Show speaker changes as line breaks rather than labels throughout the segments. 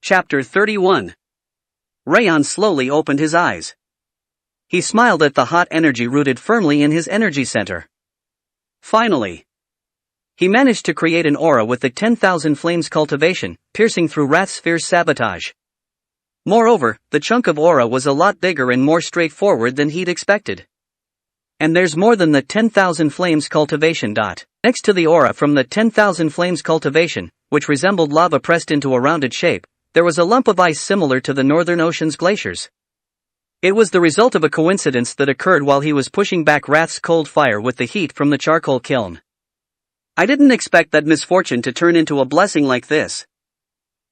Chapter 31. Raon slowly opened his eyes. He smiled at the hot energy rooted firmly in his energy center. Finally, he managed to create an aura with the 10,000 flames cultivation, piercing through Rath's fierce sabotage. Moreover, the chunk of aura was a lot bigger and more straightforward than he'd expected. And there's more than the 10,000 flames cultivation. Next to the aura from the 10,000 flames cultivation, which resembled lava pressed into a rounded shape, there was a lump of ice similar to the Northern Ocean's glaciers. It was the result of a coincidence that occurred while he was pushing back Rath's cold fire with the heat from the charcoal kiln. I didn't expect that misfortune to turn into a blessing like this.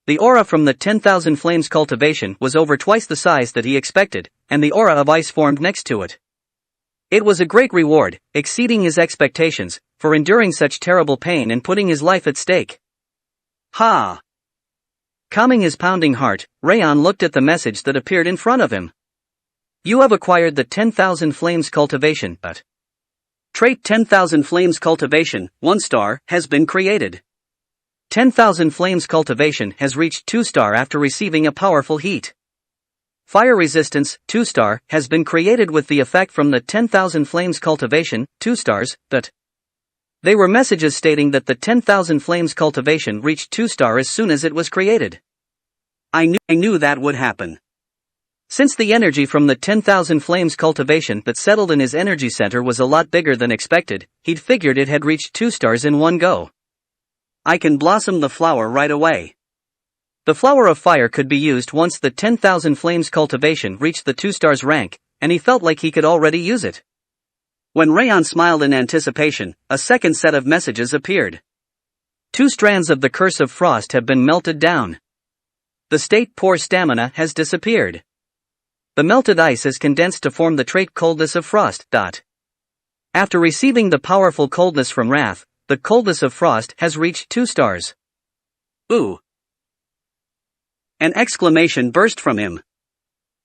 The aura from the 10,000 flames cultivation was over twice the size that he expected, and the aura of ice formed next to it. It was a great reward, exceeding his expectations, for enduring such terrible pain and putting his life at stake. Ha! Calming his pounding heart, Raon looked at the message that appeared in front of him. You have acquired the 10,000 flames cultivation, but trait 10,000 flames cultivation, 1 star, has been created. 10,000 flames cultivation has reached 2 star after receiving a powerful heat. Fire resistance, 2 star, has been created with the effect from the 10,000 flames cultivation, 2 stars, but they were messages stating that the 10,000 flames cultivation reached 2 star as soon as it was created. I knew that would happen. Since the energy from the 10,000 flames cultivation that settled in his energy center was a lot bigger than expected, he'd figured it had reached 2 stars in one go. I can blossom the flower right away. The flower of fire could be used once the 10,000 flames cultivation reached the 2 stars rank, and he felt like he could already use it. When Raon smiled in anticipation, a second set of messages appeared. 2 strands of the curse of frost have been melted down. The state poor stamina has disappeared. The melted ice is condensed to form the trait coldness of frost. After receiving the powerful coldness from Rath, the coldness of frost has reached 2 stars. Ooh! An exclamation burst from him.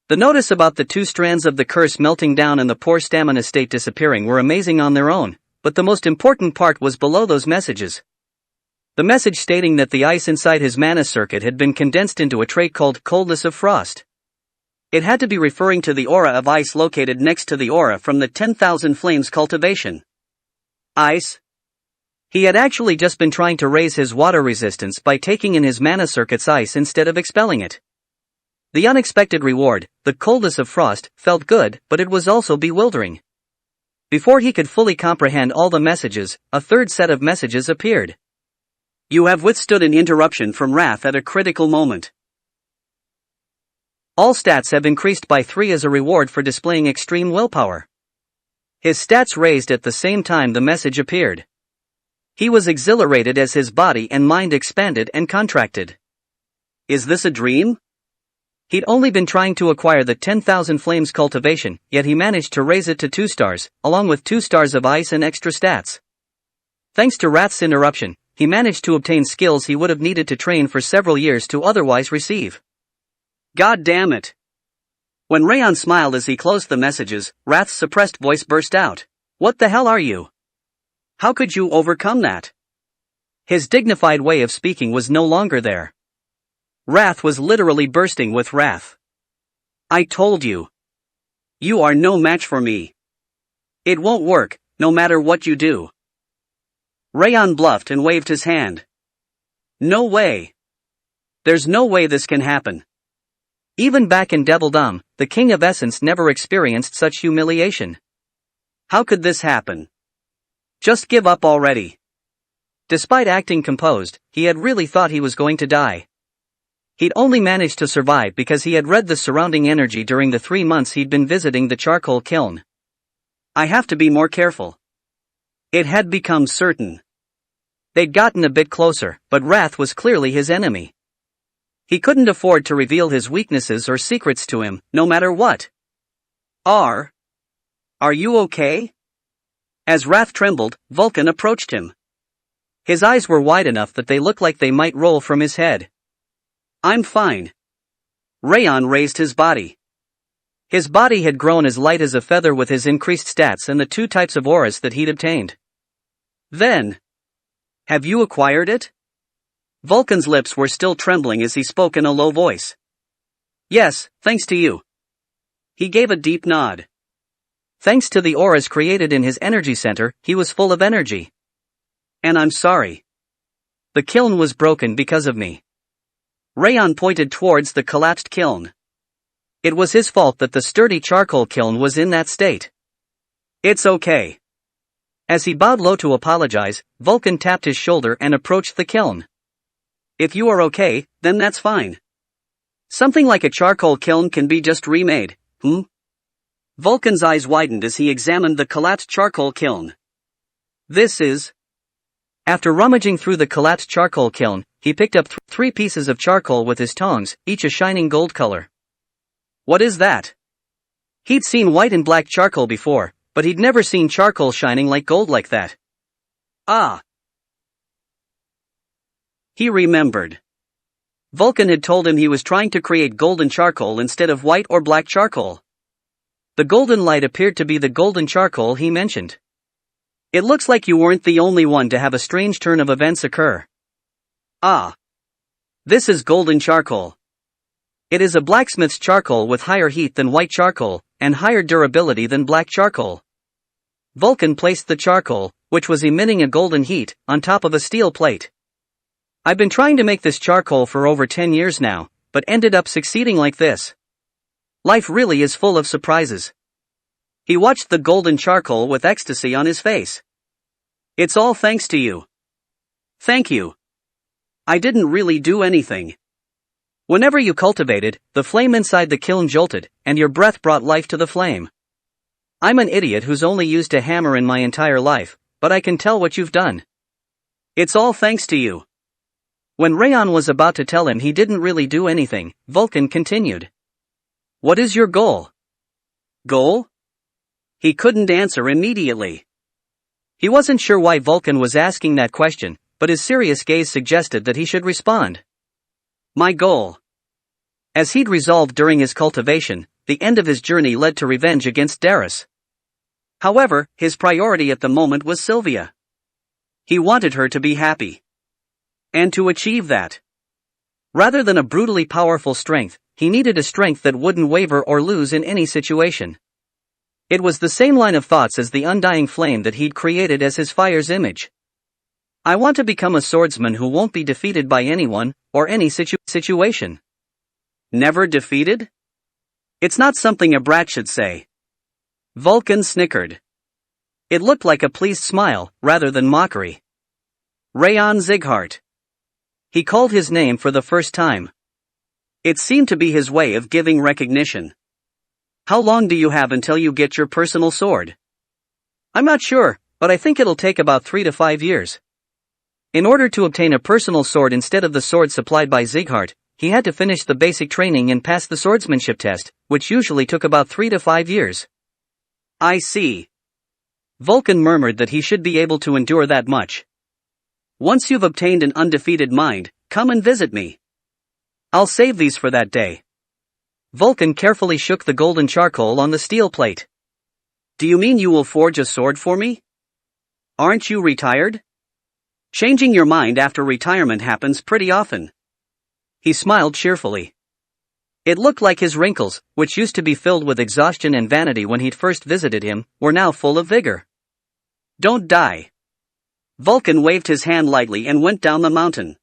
The notice about the 2 strands of the curse melting down and the poor stamina state disappearing were amazing on their own, but the most important part was below those messages. The message stating that the ice inside his mana circuit had been condensed into a trait called coldness of frost. It had to be referring to the aura of ice located next to the aura from the 10,000 flames cultivation. Ice? He had actually just been trying to raise his water resistance by taking in his mana circuit's ice instead of expelling it. The unexpected reward, the coldness of frost, felt good, but it was also bewildering. Before he could fully comprehend all the messages, a third set of messages appeared. You have withstood an interruption from Rath at a critical moment. All stats have increased by 3 as a reward for displaying extreme willpower. His stats raised at the same time the message appeared. He was exhilarated as his body and mind expanded and contracted. Is this a dream? He'd only been trying to acquire the 10,000 flames cultivation, yet he managed to raise it to 2 stars, along with 2 stars of ice and extra stats. Thanks to Rath's interruption, he managed to obtain skills he would have needed to train for several years to otherwise receive. God damn it! When Raon smiled as he closed the messages, Rath's suppressed voice burst out. What the hell are you? How could you overcome that? His dignified way of speaking was no longer there. Rath was literally bursting with wrath. I told you. You are no match for me. It won't work, no matter what you do. Raon bluffed and waved his hand. No way. There's no way this can happen. Even back in Devildom, the King of Essence never experienced such humiliation. How could this happen? Just give up already. Despite acting composed, he had really thought he was going to die. He'd only managed to survive because he had read the surrounding energy during the 3 months he'd been visiting the charcoal kiln. I have to be more careful. It had become certain. They'd gotten a bit closer, but Rath was clearly his enemy. He couldn't afford to reveal his weaknesses or secrets to him, no matter what. Are you okay? As Rath trembled, Vulcan approached him. His eyes were wide enough that they looked like they might roll from his head. I'm fine. Raon raised his body. His body had grown as light as a feather with his increased stats and the 2 types of auras that he'd obtained. Then, have you acquired it? Vulcan's lips were still trembling as he spoke in a low voice. Yes, thanks to you. He gave a deep nod. Thanks to the auras created in his energy center, he was full of energy. And I'm sorry. The kiln was broken because of me. Raon pointed towards the collapsed kiln. It was his fault that the sturdy charcoal kiln was in that state. It's okay. As he bowed low to apologize, Vulcan tapped his shoulder and approached the kiln. If you are okay, then that's fine. Something like a charcoal kiln can be just remade, Vulcan's eyes widened as he examined the collapsed charcoal kiln. This is... After rummaging through the collapsed charcoal kiln, he picked up 3 pieces of charcoal with his tongs, each a shining gold color. What is that? He'd seen white and black charcoal before, but he'd never seen charcoal shining like gold like that. Ah! He remembered. Vulcan had told him he was trying to create golden charcoal instead of white or black charcoal. The golden light appeared to be the golden charcoal he mentioned. It looks like you weren't the only one to have a strange turn of events occur. Ah. This is golden charcoal. It is a blacksmith's charcoal with higher heat than white charcoal, and higher durability than black charcoal. Vulcan placed the charcoal, which was emitting a golden heat, on top of a steel plate. I've been trying to make this charcoal for over 10 years now, but ended up succeeding like this. Life really is full of surprises. He watched the golden charcoal with ecstasy on his face. It's all thanks to you. Thank you. I didn't really do anything. Whenever you cultivated, the flame inside the kiln jolted, and your breath brought life to the flame. I'm an idiot who's only used a hammer in my entire life, but I can tell what you've done. It's all thanks to you. When Raon was about to tell him he didn't really do anything, Vulcan continued. What is your goal? Goal? He couldn't answer immediately. He wasn't sure why Vulcan was asking that question, but his serious gaze suggested that he should respond. My goal. As he'd resolved during his cultivation, the end of his journey led to revenge against Darius. However, his priority at the moment was Sylvia. He wanted her to be happy. And to achieve that, rather than a brutally powerful strength, he needed a strength that wouldn't waver or lose in any situation. It was the same line of thoughts as the undying flame that he'd created as his fire's image. I want to become a swordsman who won't be defeated by anyone, or any situation. Never defeated? It's not something a brat should say. Vulcan snickered. It looked like a pleased smile, rather than mockery. Raon Zighart. He called his name for the first time. It seemed to be his way of giving recognition. How long do you have until you get your personal sword? I'm not sure, but I think it'll take about 3 to 5 years. In order to obtain a personal sword instead of the sword supplied by Zighart, he had to finish the basic training and pass the swordsmanship test, which usually took about 3 to 5 years. I see. Vulcan murmured that he should be able to endure that much. Once you've obtained an undefeated mind, come and visit me. I'll save these for that day. Vulcan carefully shook the golden charcoal on the steel plate. Do you mean you will forge a sword for me? Aren't you retired? Changing your mind after retirement happens pretty often. He smiled cheerfully. It looked like his wrinkles, which used to be filled with exhaustion and vanity when he'd first visited him, were now full of vigor. Don't die. Vulcan waved his hand lightly and went down the mountain.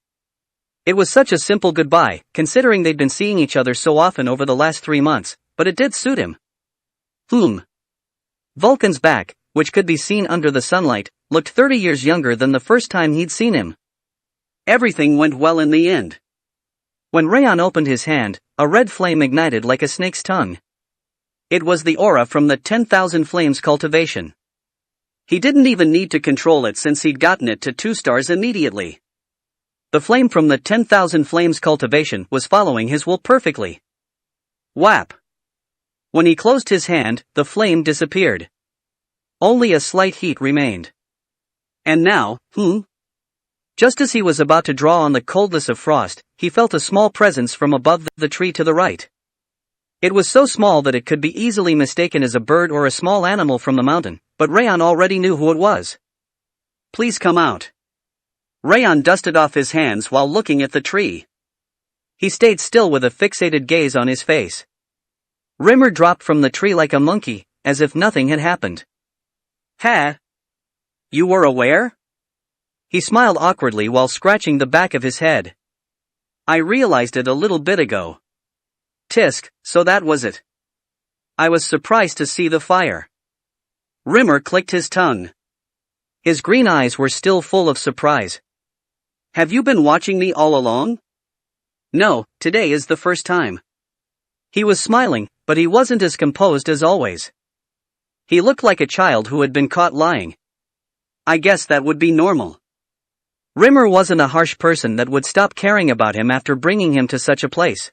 It was such a simple goodbye, considering they'd been seeing each other so often over the last 3 months, but it did suit him. Vulcan's back, which could be seen under the sunlight, looked 30 years younger than the first time he'd seen him. Everything went well in the end. When Raon opened his hand, a red flame ignited like a snake's tongue. It was the aura from the 10,000 Flames cultivation. He didn't even need to control it since he'd gotten it to 2 stars immediately. The flame from the 10,000 Flames cultivation was following his will perfectly. Whap! When he closed his hand, the flame disappeared. Only a slight heat remained. And now, Just as he was about to draw on the coldness of frost, he felt a small presence from above the tree to the right. It was so small that it could be easily mistaken as a bird or a small animal from the mountain, but Raon already knew who it was. Please come out. Raon dusted off his hands while looking at the tree. He stayed still with a fixated gaze on his face. Rimmer dropped from the tree like a monkey, as if nothing had happened. "Ha! You were aware?" He smiled awkwardly while scratching the back of his head. "I realized it a little bit ago." "Tisk, so that was it." "I was surprised to see the fire." Rimmer clicked his tongue. His green eyes were still full of surprise. "Have you been watching me all along?" "No, today is the first time." He was smiling, but he wasn't as composed as always. He looked like a child who had been caught lying. "I guess that would be normal." Rimmer wasn't a harsh person that would stop caring about him after bringing him to such a place.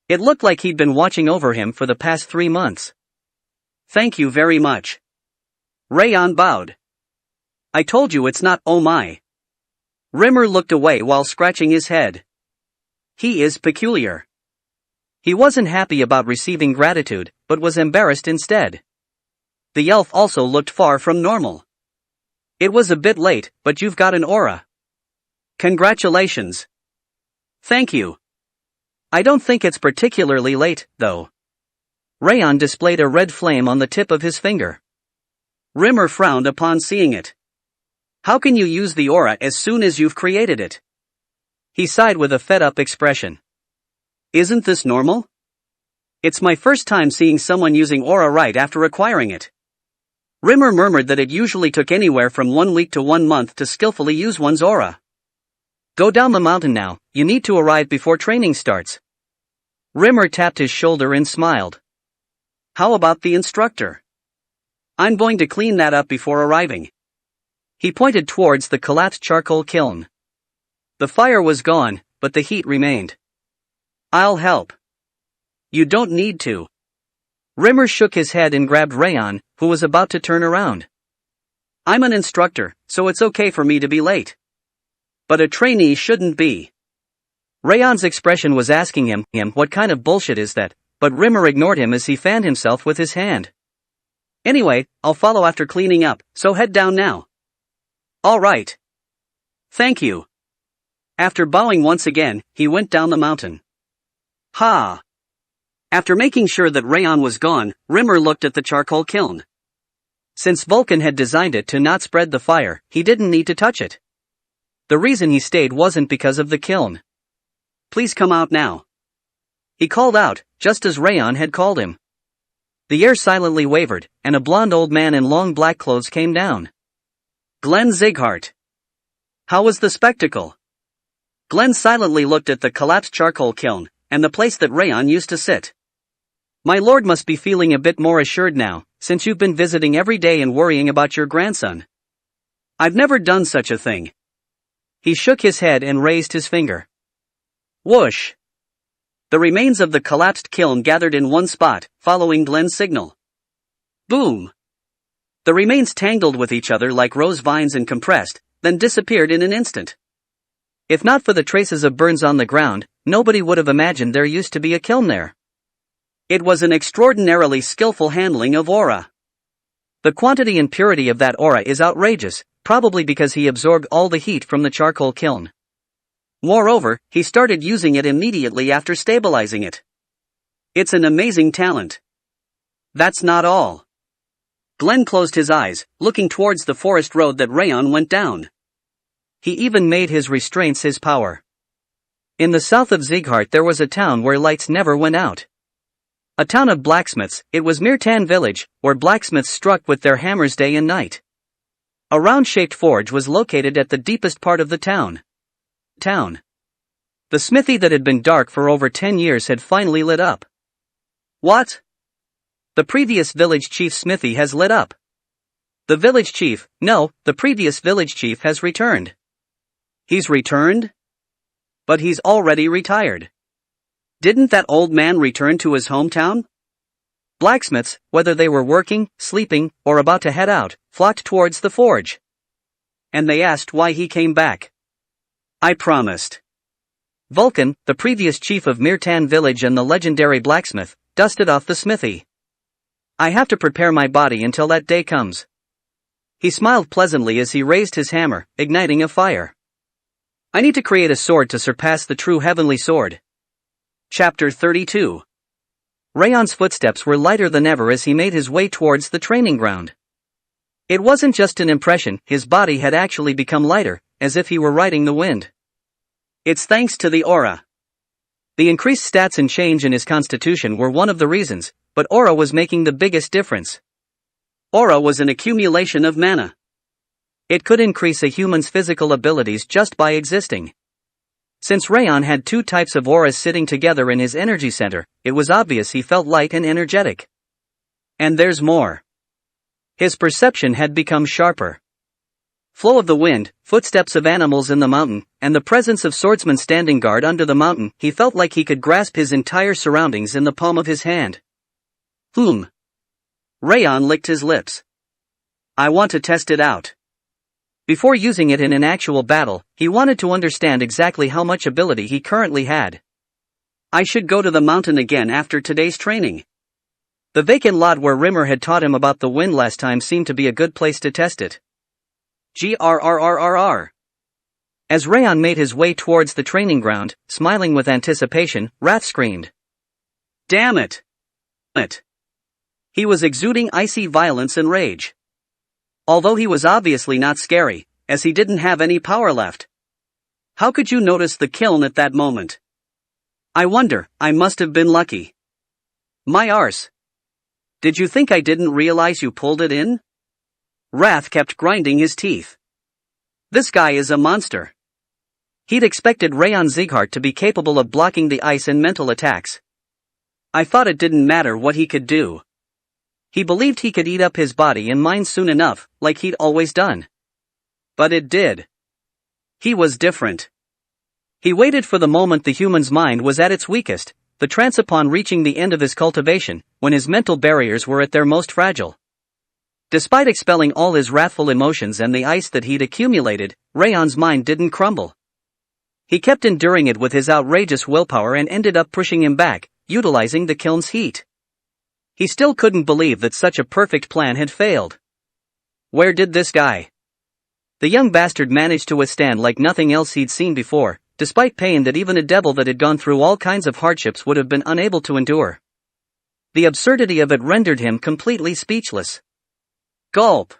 It looked like he'd been watching over him for the past 3 months. "Thank you very much." Raon bowed. "I told you it's not oh my." Rimmer looked away while scratching his head. He is peculiar. He wasn't happy about receiving gratitude, but was embarrassed instead. The elf also looked far from normal. "It was a bit late, but you've got an aura." "Congratulations." "Thank you. I don't think it's particularly late, though." Raon displayed a red flame on the tip of his finger. Rimmer frowned upon seeing it. "How can you use the aura as soon as you've created it?" He sighed with a fed-up expression. "Isn't this normal? It's my first time seeing someone using aura right after acquiring it." Rimmer murmured that it usually took anywhere from 1 week to 1 month to skillfully use one's aura. "Go down the mountain now, you need to arrive before training starts." Rimmer tapped his shoulder and smiled. "How about the instructor?" "I'm going to clean that up before arriving." He pointed towards the collapsed charcoal kiln. The fire was gone, but the heat remained. "I'll help." "You don't need to." Rimmer shook his head and grabbed Raon, who was about to turn around. "I'm an instructor, so it's okay for me to be late. But a trainee shouldn't be." Raon's expression was asking him what kind of bullshit is that, but Rimmer ignored him as he fanned himself with his hand. "Anyway, I'll follow after cleaning up, so head down now." "All right. Thank you." After bowing once again, he went down the mountain. Ha! After making sure that Raon was gone, Rimmer looked at the charcoal kiln. Since Vulcan had designed it to not spread the fire, he didn't need to touch it. The reason he stayed wasn't because of the kiln. "Please come out now." He called out, just as Raon had called him. The air silently wavered, and a blond old man in long black clothes came down. Glenn Zighart. How was the spectacle? Glenn silently looked at the collapsed charcoal kiln, and the place that Raon used to sit. "My lord must be feeling a bit more assured now, since you've been visiting every day and worrying about your grandson." "I've never done such a thing." He shook his head and raised his finger. Whoosh! The remains of the collapsed kiln gathered in one spot, following Glenn's signal. Boom! The remains tangled with each other like rose vines and compressed, then disappeared in an instant. If not for the traces of burns on the ground, nobody would have imagined there used to be a kiln there. It was an extraordinarily skillful handling of aura. The quantity and purity of that aura is outrageous, probably because he absorbed all the heat from the charcoal kiln. Moreover, he started using it immediately after stabilizing it. It's an amazing talent. That's not all. Glenn closed his eyes, looking towards the forest road that Raon went down. He even made his restraints his power. In the south of Zighart there was a town where lights never went out. A town of blacksmiths, it was Mirtan village, where blacksmiths struck with their hammers day and night. A round-shaped forge was located at the deepest part of the town. The smithy that had been dark for over 10 years had finally lit up. What? The previous village chief's smithy has lit up. The village chief, no, the previous village chief has returned. He's returned? But he's already retired. Didn't that old man return to his hometown? Blacksmiths, whether they were working, sleeping, or about to head out, flocked towards the forge. And they asked why he came back. I promised. Vulcan, the previous chief of Mirtan village and the legendary blacksmith, dusted off the smithy. I have to prepare my body until that day comes. He smiled pleasantly as he raised his hammer, igniting a fire. I need to create a sword to surpass the true heavenly sword. Chapter 32. Raon's footsteps were lighter than ever as he made his way towards the training ground. It wasn't just an impression, his body had actually become lighter, as if he were riding the wind. It's thanks to the aura. The increased stats and change in his constitution were one of the reasons, but aura was making the biggest difference. Aura was an accumulation of mana. It could increase a human's physical abilities just by existing. Since Raon had two types of auras sitting together in his energy center, it was obvious he felt light and energetic. And there's more. His perception had become sharper. Flow of the wind, footsteps of animals in the mountain, and the presence of swordsmen standing guard under the mountain, he felt like he could grasp his entire surroundings in the palm of his hand. Raon licked his lips. I want to test it out. Before using it in an actual battle, he wanted to understand exactly how much ability he currently had. I should go to the mountain again after today's training. The vacant lot where Rimmer had taught him about the wind last time seemed to be a good place to test it. Grrrrrrr. As Raon made his way towards the training ground, smiling with anticipation, Wrath screamed. Damn it! He was exuding icy violence and rage. Although he was obviously not scary, as he didn't have any power left. How could you notice the kiln at that moment? I wonder, I must have been lucky. My arse. Did you think I didn't realize you pulled it in? Wrath kept grinding his teeth. This guy is a monster. He'd expected Raon Zieghart to be capable of blocking the ice and mental attacks. I thought it didn't matter what he could do. He believed he could eat up his body and mind soon enough, like he'd always done. But it did. He was different. He waited for the moment the human's mind was at its weakest, the trance upon reaching the end of his cultivation, when his mental barriers were at their most fragile. Despite expelling all his wrathful emotions and the ice that he'd accumulated, Raon's mind didn't crumble. He kept enduring it with his outrageous willpower and ended up pushing him back, utilizing the kiln's heat. He still couldn't believe that such a perfect plan had failed. Where did this guy? The young bastard managed to withstand like nothing else he'd seen before, despite pain that even a devil that had gone through all kinds of hardships would have been unable to endure. The absurdity of it rendered him completely speechless. Gulp.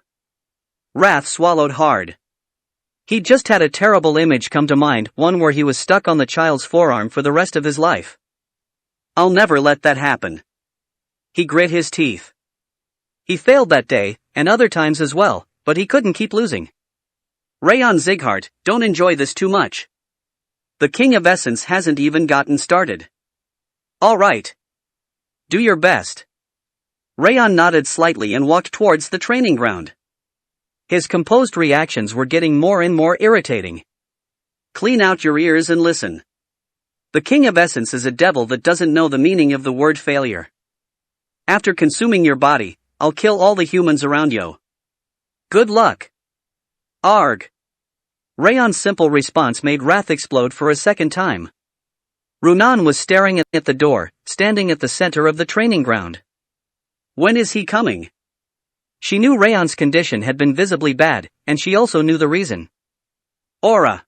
Wrath swallowed hard. He'd just had a terrible image come to mind, one where he was stuck on the child's forearm for the rest of his life. I'll never let that happen. He grit his teeth. He failed that day, and other times as well, but he couldn't keep losing. Raon Zieghart, don't enjoy this too much. The King of Essence hasn't even gotten started. All right. Do your best. Raon nodded slightly and walked towards the training ground. His composed reactions were getting more and more irritating. Clean out your ears and listen. The King of Essence is a devil that doesn't know the meaning of the word failure. After consuming your body, I'll kill all the humans around you. Good luck. Arg. Raon's simple response made Wrath explode for a second time. Runan was staring at the door, standing at the center of the training ground. When is he coming? She knew Raon's condition had been visibly bad, and she also knew the reason. Aura.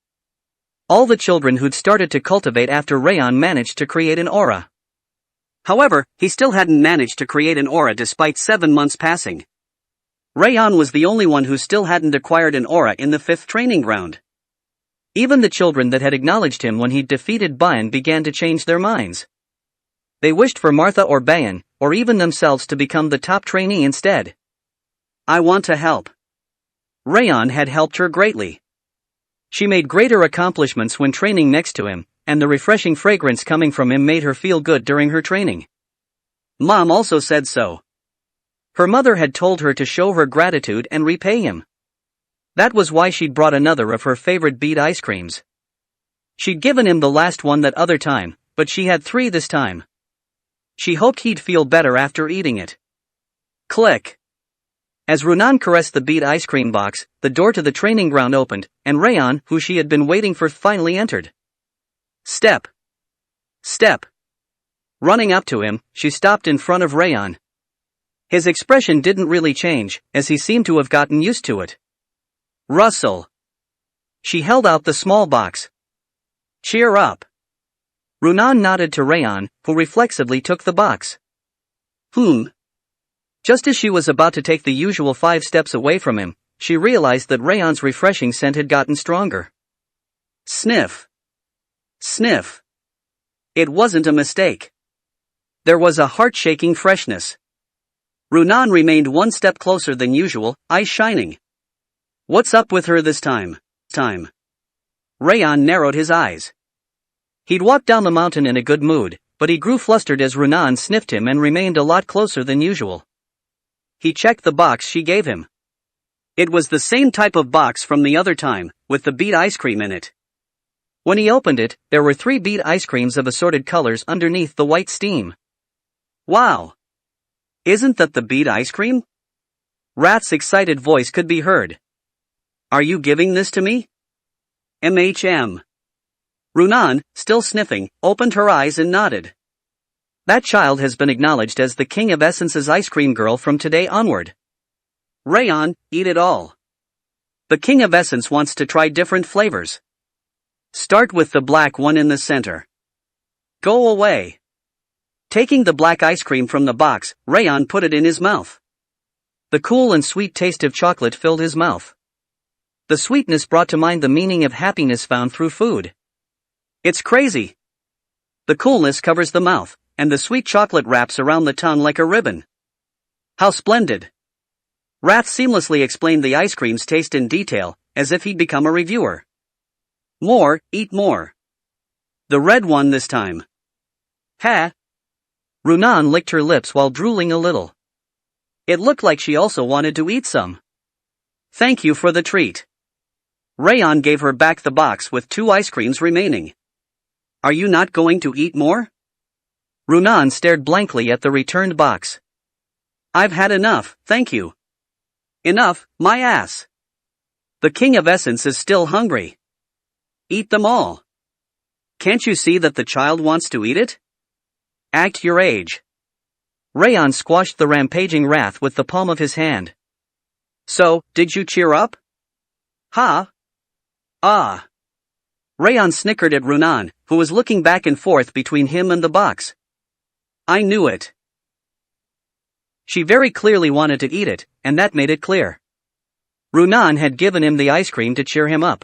All the children who'd started to cultivate after Raon managed to create an aura. However, he still hadn't managed to create an aura despite 7 months passing. Raon was the only one who still hadn't acquired an aura in the 5th training ground. Even the children that had acknowledged him when he'd defeated Bayan began to change their minds. They wished for Martha or Bayan, or even themselves to become the top trainee instead. I want to help. Raon had helped her greatly. She made greater accomplishments when training next to him, and the refreshing fragrance coming from him made her feel good during her training. Mom also said so. Her mother had told her to show her gratitude and repay him. That was why she'd brought another of her favorite bead ice creams. She'd given him the last one that other time, but she had 3 this time. She hoped he'd feel better after eating it. Click. As Runan caressed the bead ice cream box, the door to the training ground opened, and Raon, who she had been waiting for, finally entered. Step. Step. Running up to him, she stopped in front of Raon. His expression didn't really change, as he seemed to have gotten used to it. Russell. She held out the small box. Cheer up. Raon nodded to Raon, who reflexively took the box. Just as she was about to take the usual 5 steps away from him, she realized that Raon's refreshing scent had gotten stronger. Sniff. Sniff. It wasn't a mistake. There was a heart-shaking freshness. Raon remained 1 step closer than usual, eyes shining. What's up with her this time? Raon narrowed his eyes. He'd walked down the mountain in a good mood, but he grew flustered as Raon sniffed him and remained a lot closer than usual. He checked the box she gave him. It was the same type of box from the other time, with the beet ice cream in it. When he opened it, there were 3 beet ice creams of assorted colors underneath the white steam. Wow! Isn't that the beet ice cream? Rat's excited voice could be heard. Are you giving this to me? Raon, still sniffing, opened her eyes and nodded. That child has been acknowledged as the King of Essence's ice cream girl from today onward. Raon, eat it all. The King of Essence wants to try different flavors. Start with the black one in the center. Go away. Taking the black ice cream from the box, Raon put it in his mouth. The cool and sweet taste of chocolate filled his mouth. The sweetness brought to mind the meaning of happiness found through food. It's crazy. The coolness covers the mouth, and the sweet chocolate wraps around the tongue like a ribbon. How splendid. Rat seamlessly explained the ice cream's taste in detail, as if he'd become a reviewer. More, eat more. The red one this time. Ha! Raon licked her lips while drooling a little. It looked like she also wanted to eat some. Thank you for the treat. Raon gave her back the box with 2 ice creams remaining. Are you not going to eat more? Raon stared blankly at the returned box. I've had enough, thank you. Enough, my ass. The King of Essence is still hungry. Eat them all. Can't you see that the child wants to eat it? Act your age. Raon squashed the rampaging wrath with the palm of his hand. So, did you cheer up? Ha! Ah! Raon snickered at Raon, who was looking back and forth between him and the box. I knew it. She very clearly wanted to eat it, and that made it clear. Raon had given him the ice cream to cheer him up.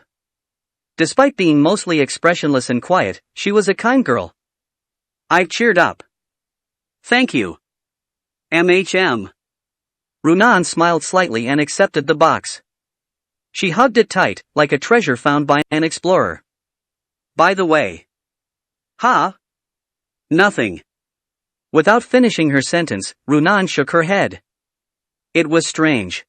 Despite being mostly expressionless and quiet, she was a kind girl. I've cheered up. Thank you. Raon smiled slightly and accepted the box. She hugged it tight, like a treasure found by an explorer. By the way. Ha? Nothing. Without finishing her sentence, Raon shook her head. It was strange.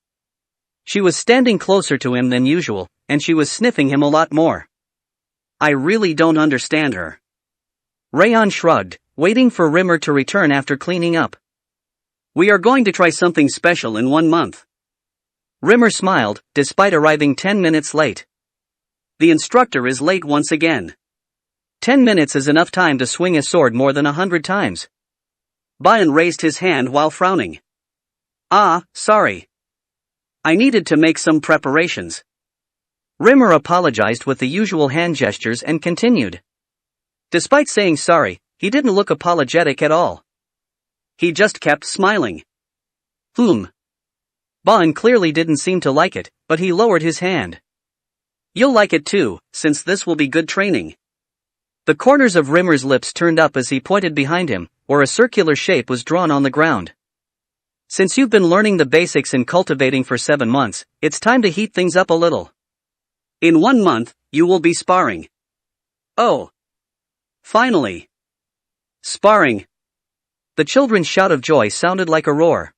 She was standing closer to him than usual, and she was sniffing him a lot more. I really don't understand her. Raon shrugged, waiting for Rimmer to return after cleaning up. We are going to try something special in 1 month. Rimmer smiled, despite arriving 10 minutes late. The instructor is late once again. 10 minutes is enough time to swing a sword more than 100 times. Bayan raised his hand while frowning. Ah, sorry. I needed to make some preparations. Rimmer apologized with the usual hand gestures and continued. Despite saying sorry, he didn't look apologetic at all. He just kept smiling. Bayan clearly didn't seem to like it, but he lowered his hand. You'll like it too, since this will be good training. The corners of Rimmer's lips turned up as he pointed behind him, where a circular shape was drawn on the ground. Since you've been learning the basics and cultivating for 7 months, it's time to heat things up a little. In 1 month, you will be sparring. Oh. Finally. Sparring. The children's shout of joy sounded like a roar.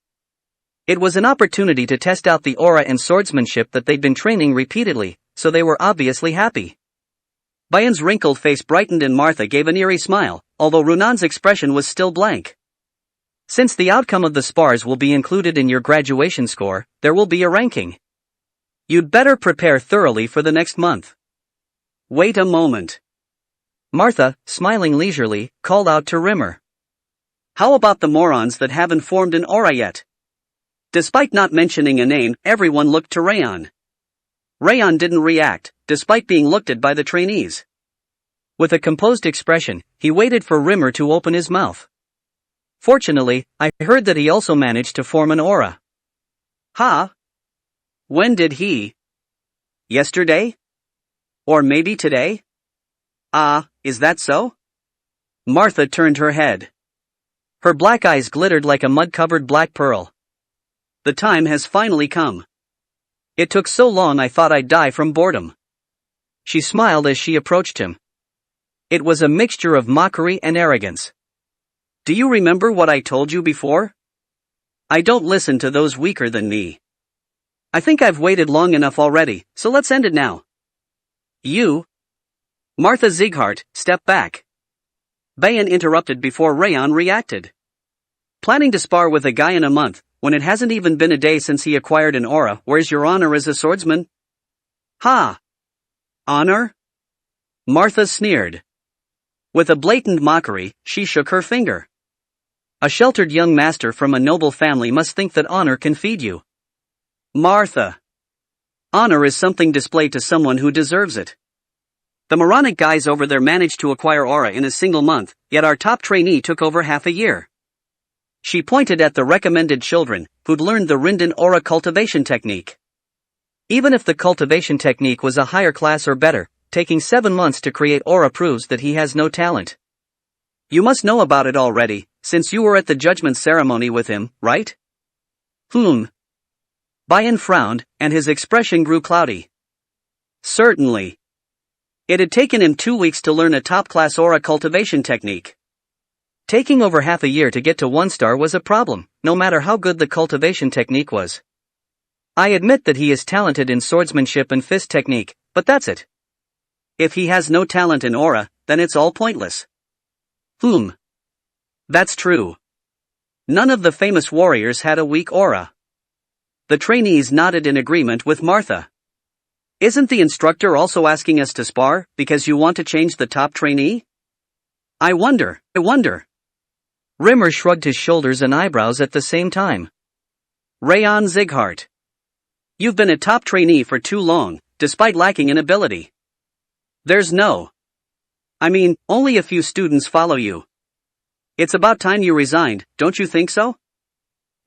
It was an opportunity to test out the aura and swordsmanship that they'd been training repeatedly, so they were obviously happy. Bayan's wrinkled face brightened and Martha gave an eerie smile, although Raon's expression was still blank. Since the outcome of the spars will be included in your graduation score, there will be a ranking. You'd better prepare thoroughly for the next month. Wait a moment. Martha, smiling leisurely, called out to Rimmer. How about the morons that haven't formed an aura yet? Despite not mentioning a name, everyone looked to Raon. Raon didn't react, despite being looked at by the trainees. With a composed expression, he waited for Rimmer to open his mouth. Fortunately, I heard that he also managed to form an aura. Huh? When did he? Yesterday? Or maybe today? Ah, is that so? Martha turned her head. Her black eyes glittered like a mud-covered black pearl. The time has finally come. It took so long I thought I'd die from boredom. She smiled as she approached him. It was a mixture of mockery and arrogance. Do you remember what I told you before? I don't listen to those weaker than me. I think I've waited long enough already, so let's end it now. You? Martha Zieghart, step back. Bayan interrupted before Raon reacted. Planning to spar with a guy in a month, when it hasn't even been a day since he acquired an aura, where's your honor as a swordsman? Ha! Honor? Martha sneered. With a blatant mockery, she shook her finger. A sheltered young master from a noble family must think that honor can feed you. Martha. Honor is something displayed to someone who deserves it. The moronic guys over there managed to acquire aura in a single month, yet our top trainee took over half a year. She pointed at the recommended children, who'd learned the Rindan aura cultivation technique. Even if the cultivation technique was a higher class or better, taking 7 months to create aura proves that he has no talent. You must know about it already, since you were at the judgment ceremony with him, right? Bayan frowned, and his expression grew cloudy. Certainly. It had taken him 2 weeks to learn a top-class aura cultivation technique. Taking over half a year to get to 1-star was a problem, no matter how good the cultivation technique was. I admit that he is talented in swordsmanship and fist technique, but that's it. If he has no talent in aura, then it's all pointless. That's true. None of the famous warriors had a weak aura. The trainees nodded in agreement with Martha. Isn't the instructor also asking us to spar, because you want to change the top trainee? I wonder. Rimmer shrugged his shoulders and eyebrows at the same time. Raon Zieghart. You've been a top trainee for too long, despite lacking in ability. Only a few students follow you. It's about time you resigned, don't you think so?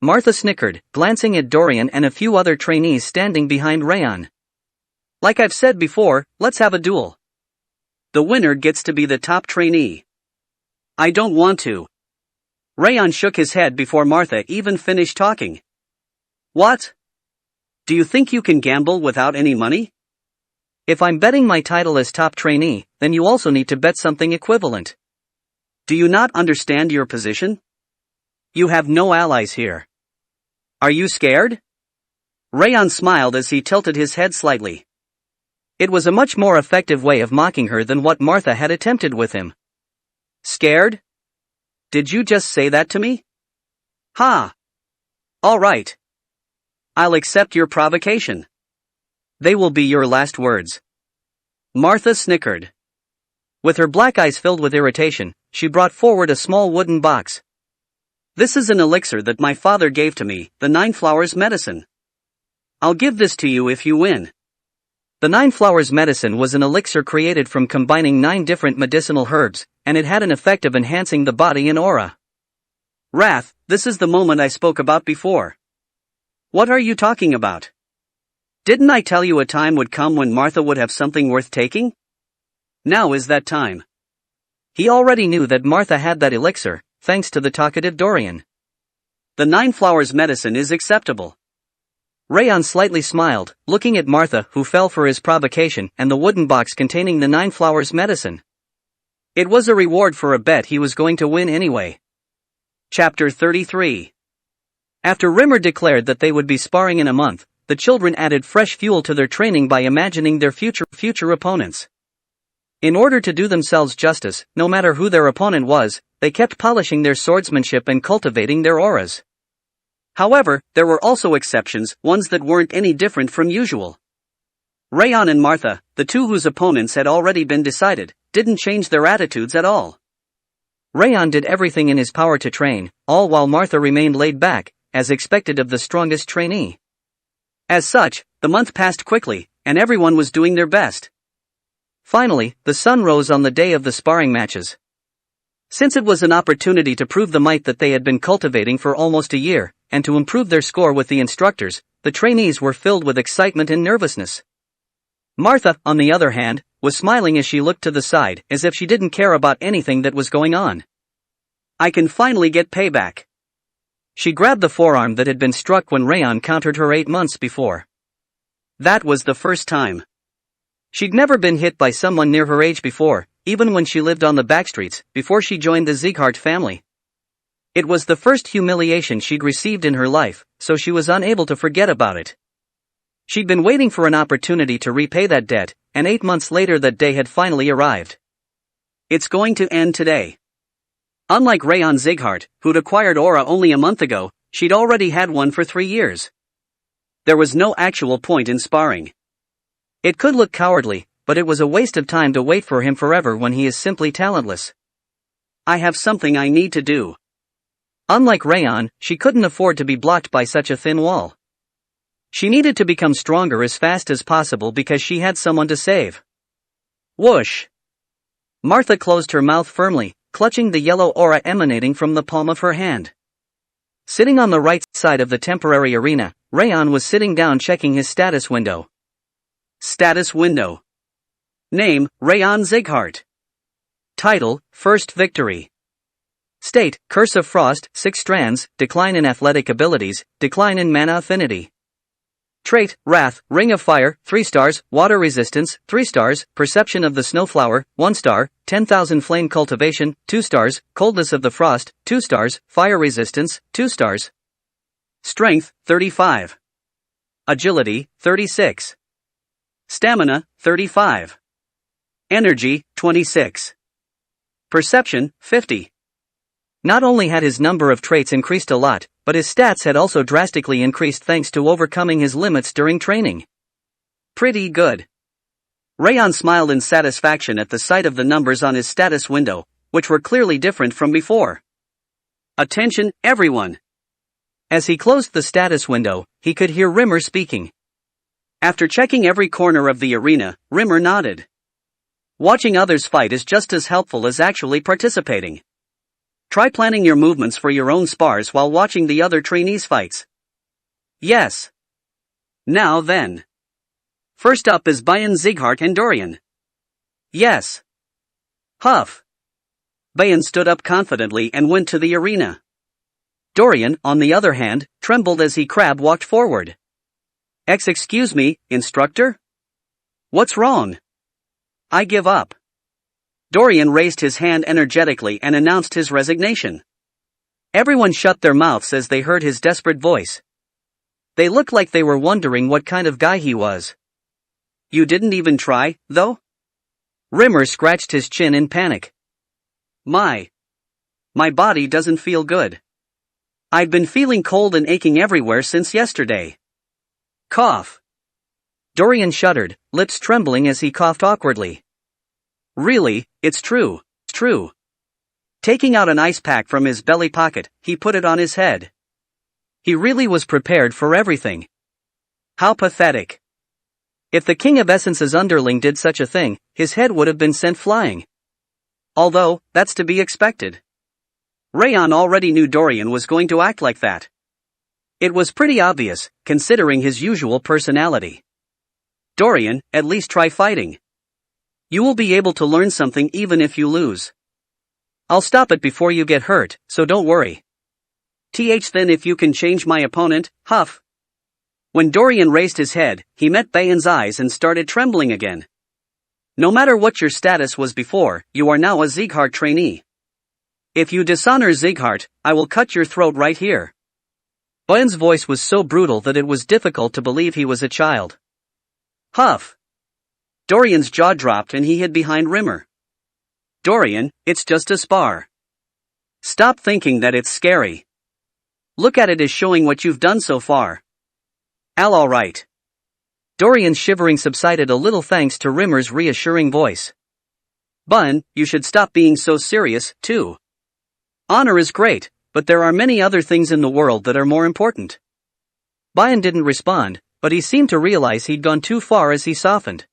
Martha snickered, glancing at Dorian and a few other trainees standing behind Raon. Like I've said before, let's have a duel. The winner gets to be the top trainee. I don't want to. Raon shook his head before Martha even finished talking. What? Do you think you can gamble without any money? If I'm betting my title as top trainee, then you also need to bet something equivalent. Do you not understand your position? You have no allies here. Are you scared? Raon smiled as he tilted his head slightly. It was a much more effective way of mocking her than what Martha had attempted with him. Scared? Did you just say that to me? Ha! All right. I'll accept your provocation. They will be your last words. Martha snickered. With her black eyes filled with irritation, she brought forward a small wooden box. This is an elixir that my father gave to me, the 9 Flowers Medicine. I'll give this to you if you win. The 9 Flowers Medicine was an elixir created from combining 9 different medicinal herbs, and it had an effect of enhancing the body and aura. Wrath, this is the moment I spoke about before. What are you talking about? Didn't I tell you a time would come when Martha would have something worth taking? Now is that time. He already knew that Martha had that elixir, thanks to the talkative Dorian. The 9 Flowers Medicine is acceptable. Raon slightly smiled, looking at Martha, who fell for his provocation, and the wooden box containing the 9 Flowers Medicine. It was a reward for a bet he was going to win anyway. Chapter 33. After Rimmer declared that they would be sparring in a month, the children added fresh fuel to their training by imagining their future opponents. In order to do themselves justice, no matter who their opponent was, they kept polishing their swordsmanship and cultivating their auras. However, there were also exceptions, ones that weren't any different from usual. Raon and Martha, the two whose opponents had already been decided, didn't change their attitudes at all. Raon did everything in his power to train, all while Martha remained laid back, as expected of the strongest trainee. As such, the month passed quickly, and everyone was doing their best. Finally, the sun rose on the day of the sparring matches. Since it was an opportunity to prove the might that they had been cultivating for almost a year, and to improve their score with the instructors, the trainees were filled with excitement and nervousness. Martha, on the other hand, was smiling as she looked to the side, as if she didn't care about anything that was going on. I can finally get payback. She grabbed the forearm that had been struck when Raon countered her 8 months before. That was the first time. She'd never been hit by someone near her age before, even when she lived on the backstreets, before she joined the Sieghart family. It was the first humiliation she'd received in her life, so she was unable to forget about it. She'd been waiting for an opportunity to repay that debt, and 8 months later that day had finally arrived. It's going to end today. Unlike Raon Sieghart, who'd acquired aura only a month ago, she'd already had one for 3 years. There was no actual point in sparring. It could look cowardly, but it was a waste of time to wait for him forever when he is simply talentless. I have something I need to do. Unlike Raon, she couldn't afford to be blocked by such a thin wall. She needed to become stronger as fast as possible because she had someone to save. Whoosh! Martha closed her mouth firmly, clutching the yellow aura emanating from the palm of her hand. Sitting on the right side of the temporary arena, Raon was sitting down checking his status window. Status window. Name, Raon Sieghart. Title, First Victory. State, Curse of Frost, 6 strands, decline in athletic abilities, decline in mana affinity. Trait, Wrath, Ring of Fire, 3 stars, Water Resistance, 3 stars, Perception of the Snowflower, 1 star, 10,000 Flame Cultivation, 2 stars, Coldness of the Frost, 2 stars, Fire Resistance, 2 stars. Strength, 35. Agility, 36. Stamina, 35. Energy, 26. Perception, 50. Not only had his number of traits increased a lot, but his stats had also drastically increased thanks to overcoming his limits during training. Pretty good. Raon smiled in satisfaction at the sight of the numbers on his status window, which were clearly different from before. Attention, everyone! As he closed the status window, he could hear Rimmer speaking. After checking every corner of the arena, Rimmer nodded. Watching others fight is just as helpful as actually participating. Try planning your movements for your own spars while watching the other trainees' fights. Yes. Now then. First up is Bayan Sieghart and Dorian. Yes. Huff. Bayan stood up confidently and went to the arena. Dorian, on the other hand, trembled as he crab walked forward. Excuse me, instructor? What's wrong? I give up. Dorian raised his hand energetically and announced his resignation. Everyone shut their mouths as they heard his desperate voice. They looked like they were wondering what kind of guy he was. You didn't even try, though? Rimmer scratched his chin in panic. My body doesn't feel good. I've been feeling cold and aching everywhere since yesterday. Cough. Dorian shuddered, lips trembling as he coughed awkwardly. Really, it's true. Taking out an ice pack from his belly pocket, he put it on his head. He really was prepared for everything. How pathetic. If the King of Essence's underling did such a thing, his head would have been sent flying. Although, that's to be expected. Raon already knew Dorian was going to act like that. It was pretty obvious, considering his usual personality. Dorian, at least try fighting. You will be able to learn something even if you lose. I'll stop it before you get hurt, so don't worry. Then if you can change my opponent, huff. When Dorian raised his head, he met Bayan's eyes and started trembling again. No matter what your status was before, you are now a Sieghart trainee. If you dishonor Sieghart, I will cut your throat right here. Bayan's voice was so brutal that it was difficult to believe he was a child. Huff. Dorian's jaw dropped and he hid behind Rimmer. Dorian, it's just a spar. Stop thinking that it's scary. Look at it as showing what you've done so far. Alright. Dorian's shivering subsided a little thanks to Rimmer's reassuring voice. Bun, you should stop being so serious, too. Honor is great, but there are many other things in the world that are more important. Bayan didn't respond, but he seemed to realize he'd gone too far as he softened.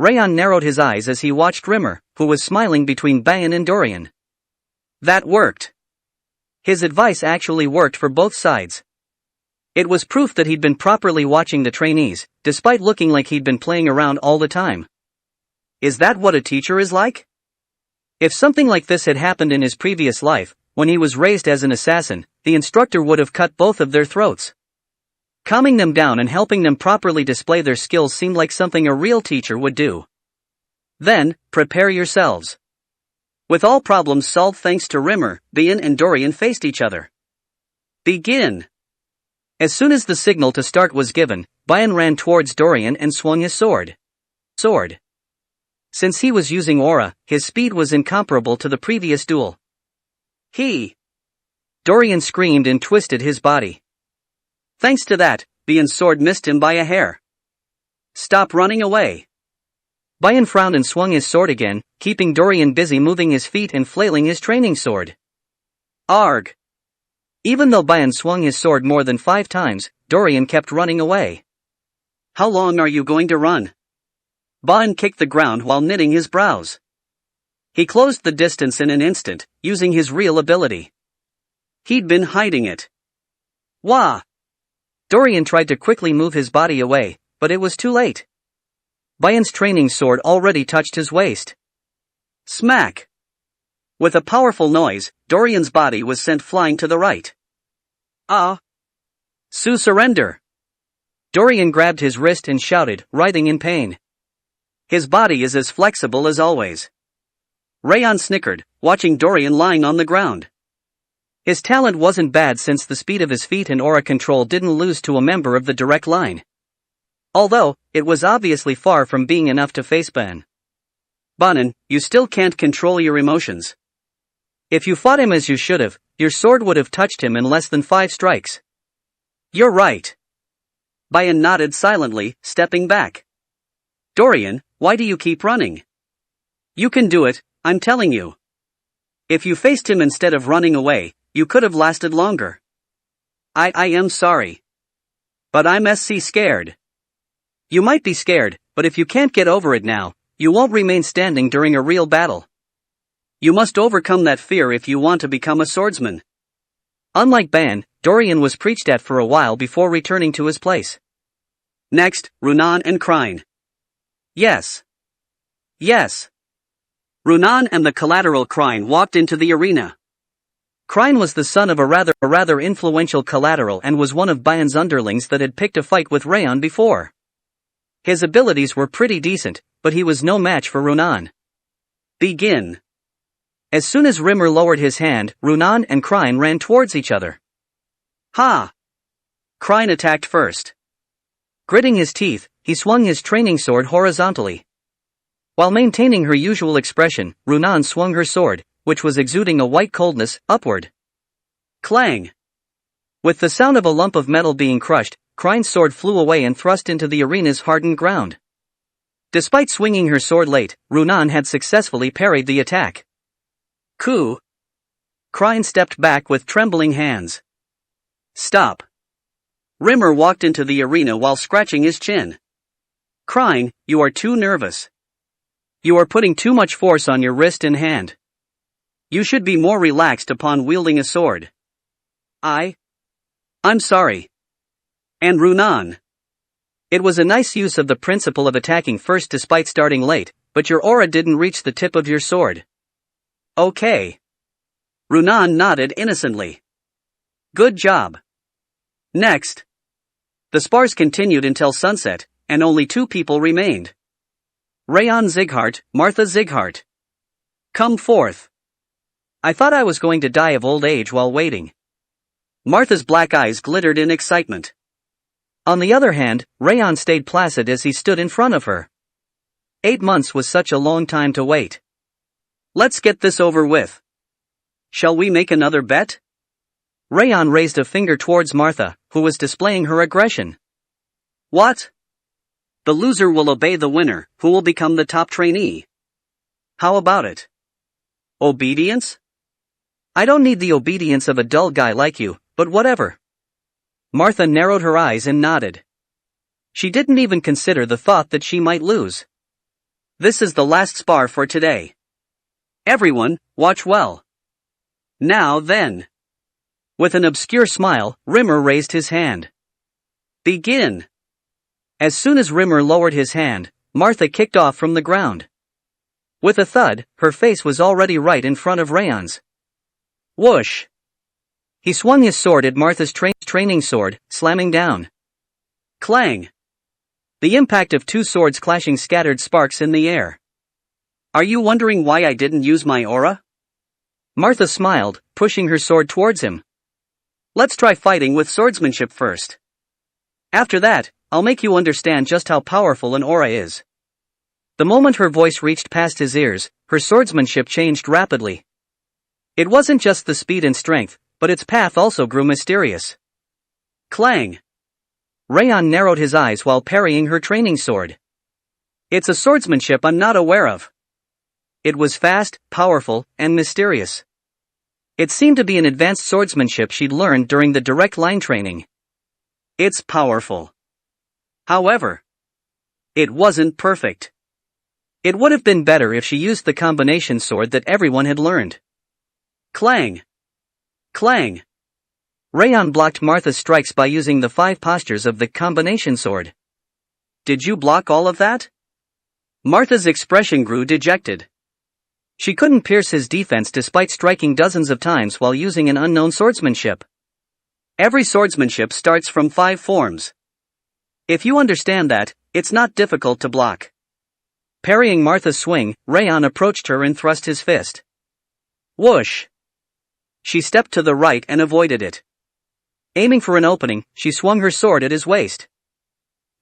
Raon narrowed his eyes as he watched Rimmer, who was smiling between Bayan and Dorian. That worked. His advice actually worked for both sides. It was proof that he'd been properly watching the trainees, despite looking like he'd been playing around all the time. Is that what a teacher is like? If something like this had happened in his previous life, when he was raised as an assassin, the instructor would have cut both of their throats. Calming them down and helping them properly display their skills seemed like something a real teacher would do. Then, prepare yourselves. With all problems solved thanks to Rimmer, Bayan and Dorian faced each other. Begin! As soon as the signal to start was given, Bayan ran towards Dorian and swung his sword. Since he was using aura, his speed was incomparable to the previous duel. Dorian screamed and twisted his body. Thanks to that, Bayan's sword missed him by a hair. Stop running away. Bayan frowned and swung his sword again, keeping Dorian busy moving his feet and flailing his training sword. Arg! Even though Bayan swung his sword more than 5 times, Dorian kept running away. How long are you going to run? Bayan kicked the ground while knitting his brows. He closed the distance in an instant, using his real ability. He'd been hiding it. Wah! Dorian tried to quickly move his body away, but it was too late. Bayan's training sword already touched his waist. Smack! With a powerful noise, Dorian's body was sent flying to the right. Su surrender! Dorian grabbed his wrist and shouted, writhing in pain. His body is as flexible as always. Raon snickered, watching Dorian lying on the ground. His talent wasn't bad since the speed of his feet and aura control didn't lose to a member of the direct line. Although, it was obviously far from being enough to face Bayan. Bayan, you still can't control your emotions. If you fought him as you should have, your sword would have touched him in less than 5 strikes. You're right. Bayan nodded silently, stepping back. Dorian, why do you keep running? You can do it, I'm telling you. If you faced him instead of running away, you could have lasted longer. I am sorry. But I'm scared. You might be scared, but if you can't get over it now, you won't remain standing during a real battle. You must overcome that fear if you want to become a swordsman. Unlike Bayan, Dorian was preached at for a while before returning to his place. Next, Raon and Krine. Yes. Raon and the collateral Krine walked into the arena. Krine was the son of a rather influential collateral and was one of Bayan's underlings that had picked a fight with Raon before. His abilities were pretty decent, but he was no match for Raon. Begin. As soon as Rimmer lowered his hand, Raon and Krine ran towards each other. Ha! Krine attacked first. Gritting his teeth, he swung his training sword horizontally. While maintaining her usual expression, Raon swung her sword, which was exuding a white coldness, upward. Clang! With the sound of a lump of metal being crushed, Krine's sword flew away and thrust into the arena's hardened ground. Despite swinging her sword late, Raon had successfully parried the attack. Coup! Krine stepped back with trembling hands. Stop! Rimmer walked into the arena while scratching his chin. Krine, you are too nervous. You are putting too much force on your wrist and hand. You should be more relaxed upon wielding a sword. I'm sorry. And Raon. It was a nice use of the principle of attacking first despite starting late, but your aura didn't reach the tip of your sword. Okay. Raon nodded innocently. Good job. Next. The spars continued until sunset, and only 2 people remained. Raon Zighart, Martha Zighart. Come forth. I thought I was going to die of old age while waiting. Martha's black eyes glittered in excitement. On the other hand, Raon stayed placid as he stood in front of her. 8 months was such a long time to wait. Let's get this over with. Shall we make another bet? Raon raised a finger towards Martha, who was displaying her aggression. What? The loser will obey the winner, who will become the top trainee. How about it? Obedience? I don't need the obedience of a dull guy like you, but whatever. Martha narrowed her eyes and nodded. She didn't even consider the thought that she might lose. This is the last spar for today. Everyone, watch well. Now then. With an obscure smile, Rimmer raised his hand. Begin. As soon as Rimmer lowered his hand, Martha kicked off from the ground. With a thud, her face was already right in front of Raon's. Whoosh! He swung his sword at Martha's training sword, slamming down. Clang! The impact of two swords clashing scattered sparks in the air. Are you wondering why I didn't use my aura? Martha smiled, pushing her sword towards him. Let's try fighting with swordsmanship first. After that, I'll make you understand just how powerful an aura is. The moment her voice reached past his ears, her swordsmanship changed rapidly. It wasn't just the speed and strength, but its path also grew mysterious. Clang! Raon narrowed his eyes while parrying her training sword. It's a swordsmanship I'm not aware of. It was fast, powerful, and mysterious. It seemed to be an advanced swordsmanship she'd learned during the direct line training. It's powerful. However, it wasn't perfect. It would have been better if she used the combination sword that everyone had learned. Clang! Clang! Raon blocked Martha's strikes by using the 5 postures of the combination sword. Did you block all of that? Martha's expression grew dejected. She couldn't pierce his defense despite striking dozens of times while using an unknown swordsmanship. Every swordsmanship starts from 5 forms. If you understand that, it's not difficult to block. Parrying Martha's swing, Raon approached her and thrust his fist. Whoosh! She stepped to the right and avoided it. Aiming for an opening, she swung her sword at his waist.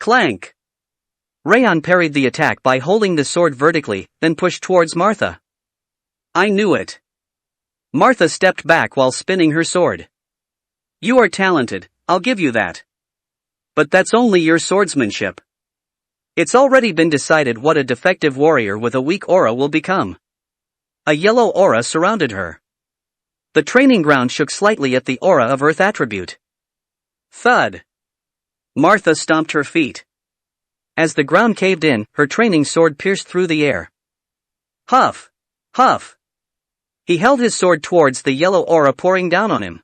Clank! Raon parried the attack by holding the sword vertically, then pushed towards Martha. I knew it. Martha stepped back while spinning her sword. You are talented, I'll give you that. But that's only your swordsmanship. It's already been decided what a defective warrior with a weak aura will become. A yellow aura surrounded her. The training ground shook slightly at the aura of Earth attribute. Thud! Martha stomped her feet. As the ground caved in, her training sword pierced through the air. Huff! Huff! He held his sword towards the yellow aura pouring down on him.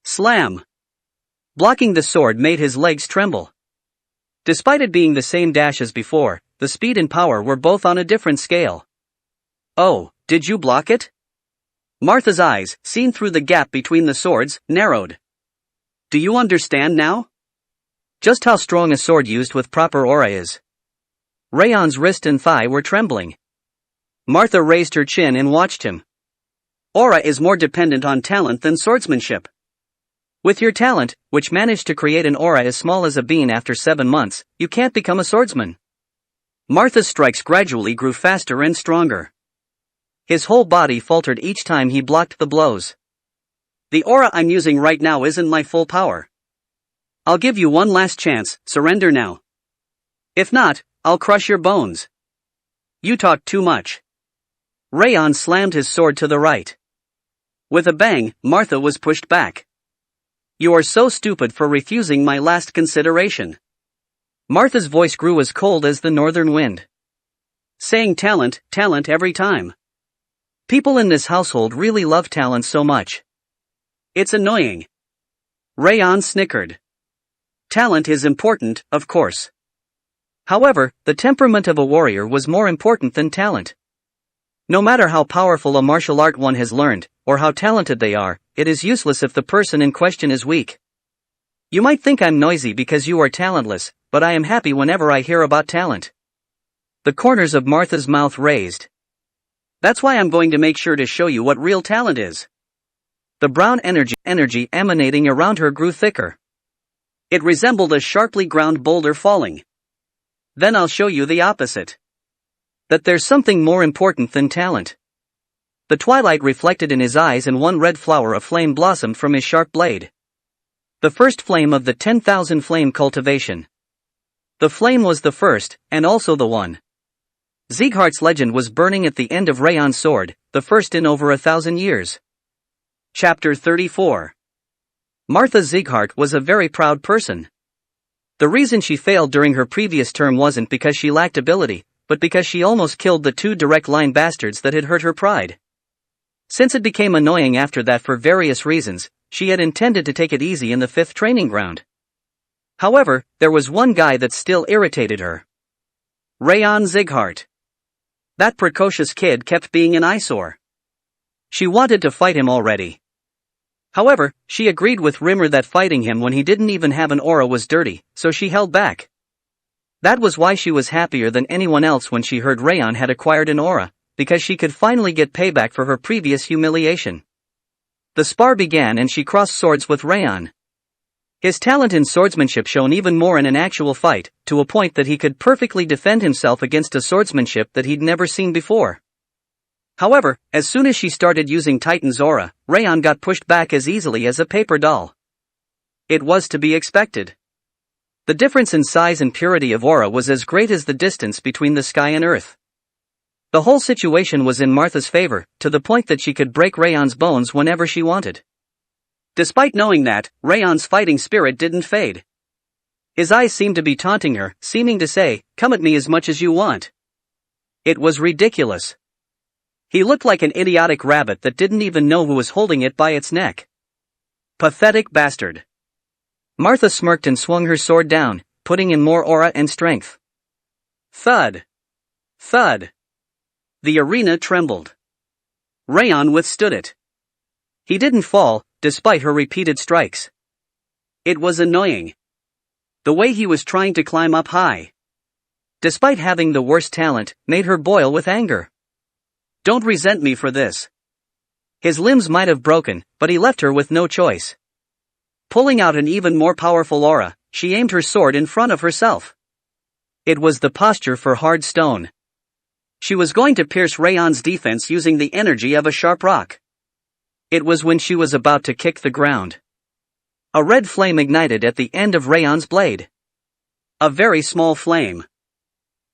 Slam! Blocking the sword made his legs tremble. Despite it being the same dash as before, the speed and power were both on a different scale. Oh, did you block it? Martha's eyes, seen through the gap between the swords, narrowed. Do you understand now? Just how strong a sword used with proper aura is. Raon's wrist and thigh were trembling. Martha raised her chin and watched him. Aura is more dependent on talent than swordsmanship. With your talent, which managed to create an aura as small as a bean after 7 months, you can't become a swordsman. Martha's strikes gradually grew faster and stronger. His whole body faltered each time he blocked the blows. The aura I'm using right now isn't my full power. I'll give you one last chance, surrender now. If not, I'll crush your bones. You talk too much. Raon slammed his sword to the right. With a bang, Martha was pushed back. You are so stupid for refusing my last consideration. Martha's voice grew as cold as the northern wind. Saying talent every time. People in this household really love talent so much. It's annoying. Raon snickered. Talent is important, of course. However, the temperament of a warrior was more important than talent. No matter how powerful a martial art one has learned, or how talented they are, it is useless if the person in question is weak. You might think I'm noisy because you are talentless, but I am happy whenever I hear about talent. The corners of Martha's mouth raised. That's why I'm going to make sure to show you what real talent is. The brown energy emanating around her grew thicker. It resembled a sharply ground boulder falling. Then I'll show you the opposite. That there's something more important than talent. The twilight reflected in his eyes and one red flower of flame blossomed from his sharp blade. The first flame of the 10,000 flame cultivation. The flame was the first, and also the one. Sieghart's legend was burning at the end of Raon's sword, the first in over 1,000 years. Chapter 34. Martha Sieghart was a very proud person. The reason she failed during her previous term wasn't because she lacked ability, but because she almost killed the 2 direct line bastards that had hurt her pride. Since it became annoying after that for various reasons, she had intended to take it easy in the 5th training ground. However, there was one guy that still irritated her. Raon Zighart. That precocious kid kept being an eyesore. She wanted to fight him already. However, she agreed with Rimmer that fighting him when he didn't even have an aura was dirty, so she held back. That was why she was happier than anyone else when she heard Raon had acquired an aura, because she could finally get payback for her previous humiliation. The spar began and she crossed swords with Raon. His talent in swordsmanship shone even more in an actual fight, to a point that he could perfectly defend himself against a swordsmanship that he'd never seen before. However, as soon as she started using Titan's aura, Raon got pushed back as easily as a paper doll. It was to be expected. The difference in size and purity of aura was as great as the distance between the sky and earth. The whole situation was in Martha's favor, to the point that she could break Raon's bones whenever she wanted. Despite knowing that, Raon's fighting spirit didn't fade. His eyes seemed to be taunting her, seeming to say, "Come at me as much as you want." It was ridiculous. He looked like an idiotic rabbit that didn't even know who was holding it by its neck. Pathetic bastard. Martha smirked and swung her sword down, putting in more aura and strength. Thud. Thud. The arena trembled. Raon withstood it. He didn't fall, despite her repeated strikes. It was annoying. The way he was trying to climb up high, despite having the worst talent, made her boil with anger. Don't resent me for this. His limbs might have broken, but he left her with no choice. Pulling out an even more powerful aura, she aimed her sword in front of herself. It was the posture for hard stone. She was going to pierce Raon's defense using the energy of a sharp rock. It was when she was about to kick the ground. A red flame ignited at the end of Raon's blade. A very small flame.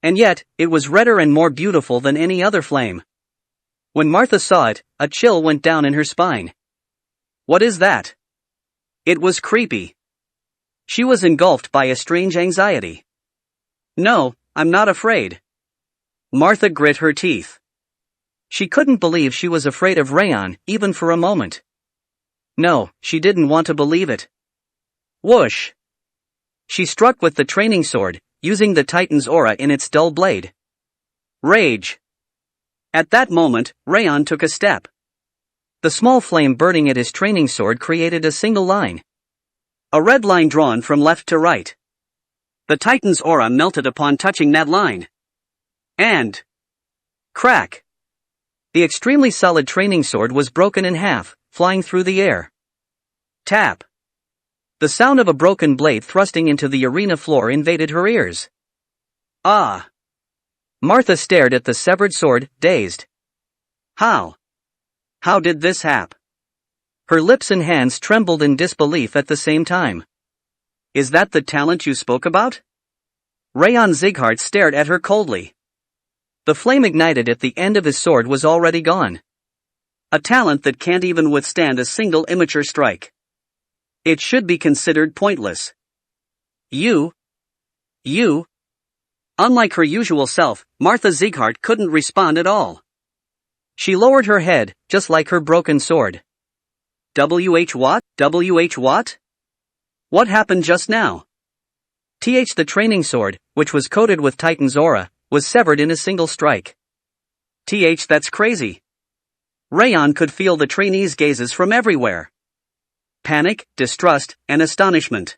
And yet, it was redder and more beautiful than any other flame. When Martha saw it, a chill went down in her spine. What is that? It was creepy. She was engulfed by a strange anxiety. No, I'm not afraid. Martha grit her teeth. She couldn't believe she was afraid of Raon, even for a moment. No, she didn't want to believe it. Whoosh! She struck with the training sword, using the Titan's aura in its dull blade. Rage! At that moment, Raon took a step. The small flame burning at his training sword created a single line. A red line drawn from left to right. The Titan's aura melted upon touching that line. And crack! The extremely solid training sword was broken in half, flying through the air. Tap! The sound of a broken blade thrusting into the arena floor invaded her ears. Ah! Martha stared at the severed sword, dazed. How? How did this happen? Her lips and hands trembled in disbelief at the same time. Is that the talent you spoke about? Raon Zighart stared at her coldly. The flame ignited at the end of his sword was already gone. A talent that can't even withstand a single immature strike. It should be considered pointless. You. Unlike her usual self, Martha Zighart couldn't respond at all. She lowered her head, just like her broken sword. WH what? WH what? What happened just now? The training sword, which was coated with Titan's aura, was severed in a single strike. That's crazy. Raon could feel the trainees' gazes from everywhere. Panic, distrust, and astonishment.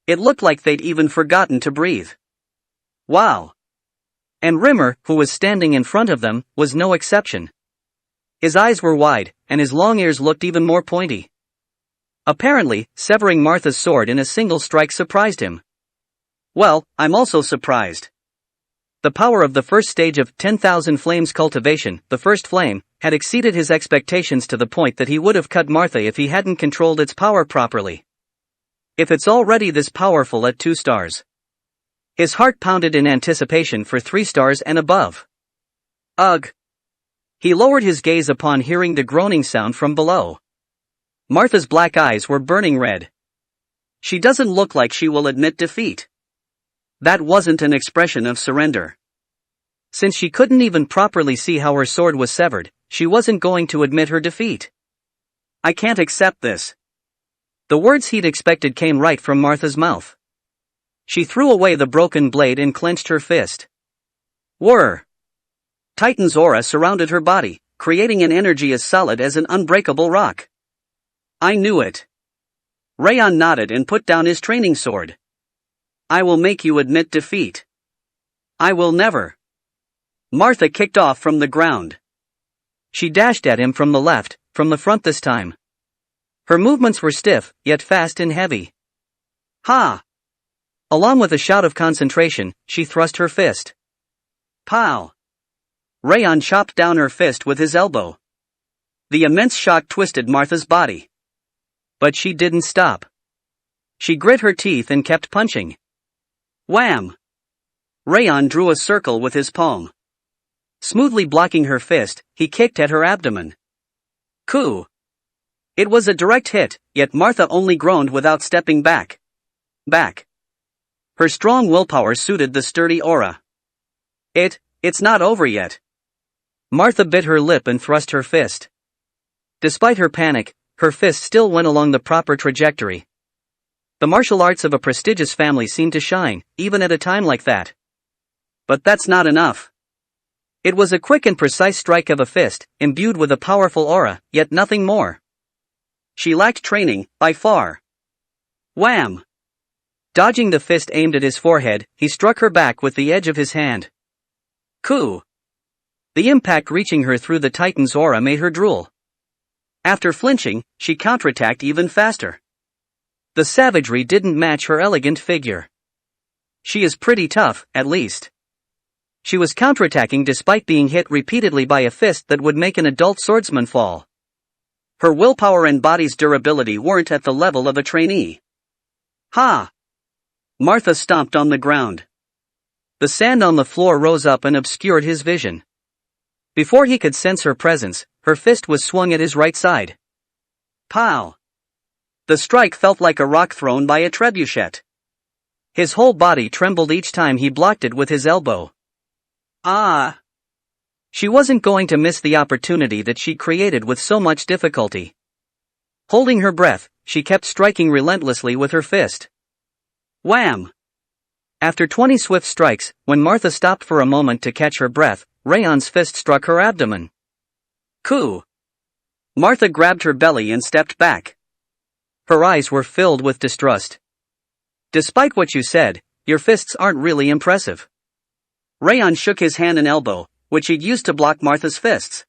It looked like they'd even forgotten to breathe. Wow. And Rimmer, who was standing in front of them, was no exception. His eyes were wide, and his long ears looked even more pointy. Apparently, severing Martha's sword in a single strike surprised him. Well, I'm also surprised. The power of the first stage of 10,000 Flames cultivation, the first flame, had exceeded his expectations to the point that he would have cut Martha if he hadn't controlled its power properly. If it's already this powerful at 2 stars. His heart pounded in anticipation for 3 stars and above. Ugh! He lowered his gaze upon hearing the groaning sound from below. Martha's black eyes were burning red. She doesn't look like she will admit defeat. That wasn't an expression of surrender. Since she couldn't even properly see how her sword was severed, she wasn't going to admit her defeat. I can't accept this. The words he'd expected came right from Martha's mouth. She threw away the broken blade and clenched her fist. Whir! Titan's aura surrounded her body, creating an energy as solid as an unbreakable rock. I knew it. Raon nodded and put down his training sword. I will make you admit defeat. I will never. Martha kicked off from the ground. She dashed at him from the left, from the front this time. Her movements were stiff, yet fast and heavy. Ha! Along with a shout of concentration, she thrust her fist. Pow! Raon chopped down her fist with his elbow. The immense shock twisted Martha's body. But she didn't stop. She grit her teeth and kept punching. Wham! Raon drew a circle with his palm. Smoothly blocking her fist, he kicked at her abdomen. Coo! It was a direct hit, yet Martha only groaned without stepping back. Back. Her strong willpower suited the sturdy aura. It's not over yet. Martha bit her lip and thrust her fist. Despite her panic, her fist still went along the proper trajectory. The martial arts of a prestigious family seemed to shine, even at a time like that. But that's not enough. It was a quick and precise strike of a fist, imbued with a powerful aura, yet nothing more. She lacked training, by far. Wham! Dodging the fist aimed at his forehead, he struck her back with the edge of his hand. Coo! The impact reaching her through the Titan's aura made her drool. After flinching, she counterattacked even faster. The savagery didn't match her elegant figure. She is pretty tough, at least. She was counterattacking despite being hit repeatedly by a fist that would make an adult swordsman fall. Her willpower and body's durability weren't at the level of a trainee. Ha! Martha stomped on the ground. The sand on the floor rose up and obscured his vision. Before he could sense her presence, her fist was swung at his right side. Pow! The strike felt like a rock thrown by a trebuchet. His whole body trembled each time he blocked it with his elbow. Ah! She wasn't going to miss the opportunity that she created with so much difficulty. Holding her breath, she kept striking relentlessly with her fist. Wham! After 20 swift strikes, when Martha stopped for a moment to catch her breath, Raon's fist struck her abdomen. Coo! Martha grabbed her belly and stepped back. Her eyes were filled with distrust. Despite what you said, your fists aren't really impressive. Raon shook his hand and elbow, which he'd used to block Martha's fists.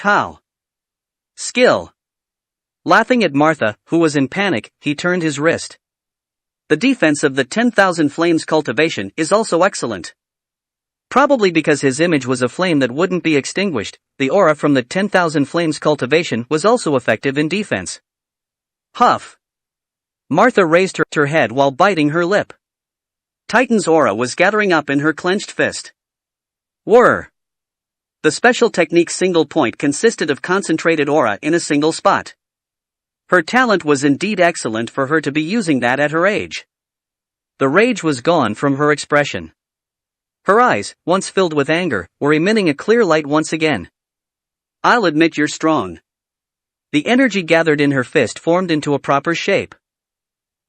How? Skill. Laughing at Martha, who was in panic, he turned his wrist. The defense of the 10,000 Flames cultivation is also excellent. Probably because his image was a flame that wouldn't be extinguished, the aura from the 10,000 Flames cultivation was also effective in defense. Huff. Martha raised her head while biting her lip. Titan's aura was gathering up in her clenched fist. Whir. The special technique's single point consisted of concentrated aura in a single spot. Her talent was indeed excellent for her to be using that at her age. The rage was gone from her expression. Her eyes, once filled with anger, were emitting a clear light once again. I'll admit you're strong. The energy gathered in her fist formed into a proper shape.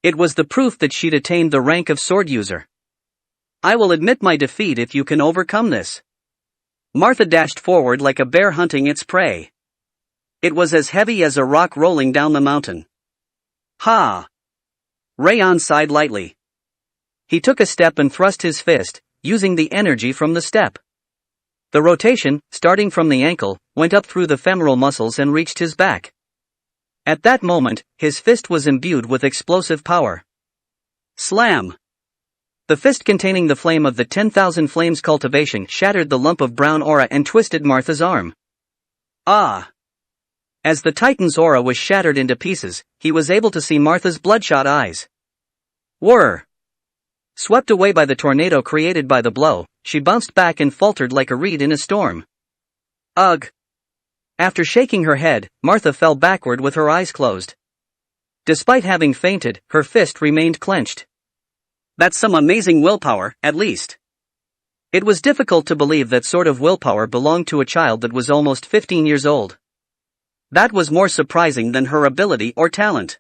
It was the proof that she'd attained the rank of sword user. I will admit my defeat if you can overcome this. Martha dashed forward like a bear hunting its prey. It was as heavy as a rock rolling down the mountain. Ha! Raon sighed lightly. He took a step and thrust his fist, using the energy from the step. The rotation, starting from the ankle, went up through the femoral muscles and reached his back. At that moment, his fist was imbued with explosive power. Slam! The fist containing the flame of the 10,000 Flames cultivation shattered the lump of brown aura and twisted Martha's arm. Ah! As the Titan's aura was shattered into pieces, he was able to see Martha's bloodshot eyes. Whir! Swept away by the tornado created by the blow, she bounced back and faltered like a reed in a storm. Ugh! After shaking her head, Martha fell backward with her eyes closed. Despite having fainted, her fist remained clenched. That's some amazing willpower, at least. It was difficult to believe that sort of willpower belonged to a child that was almost 15 years old. That was more surprising than her ability or talent.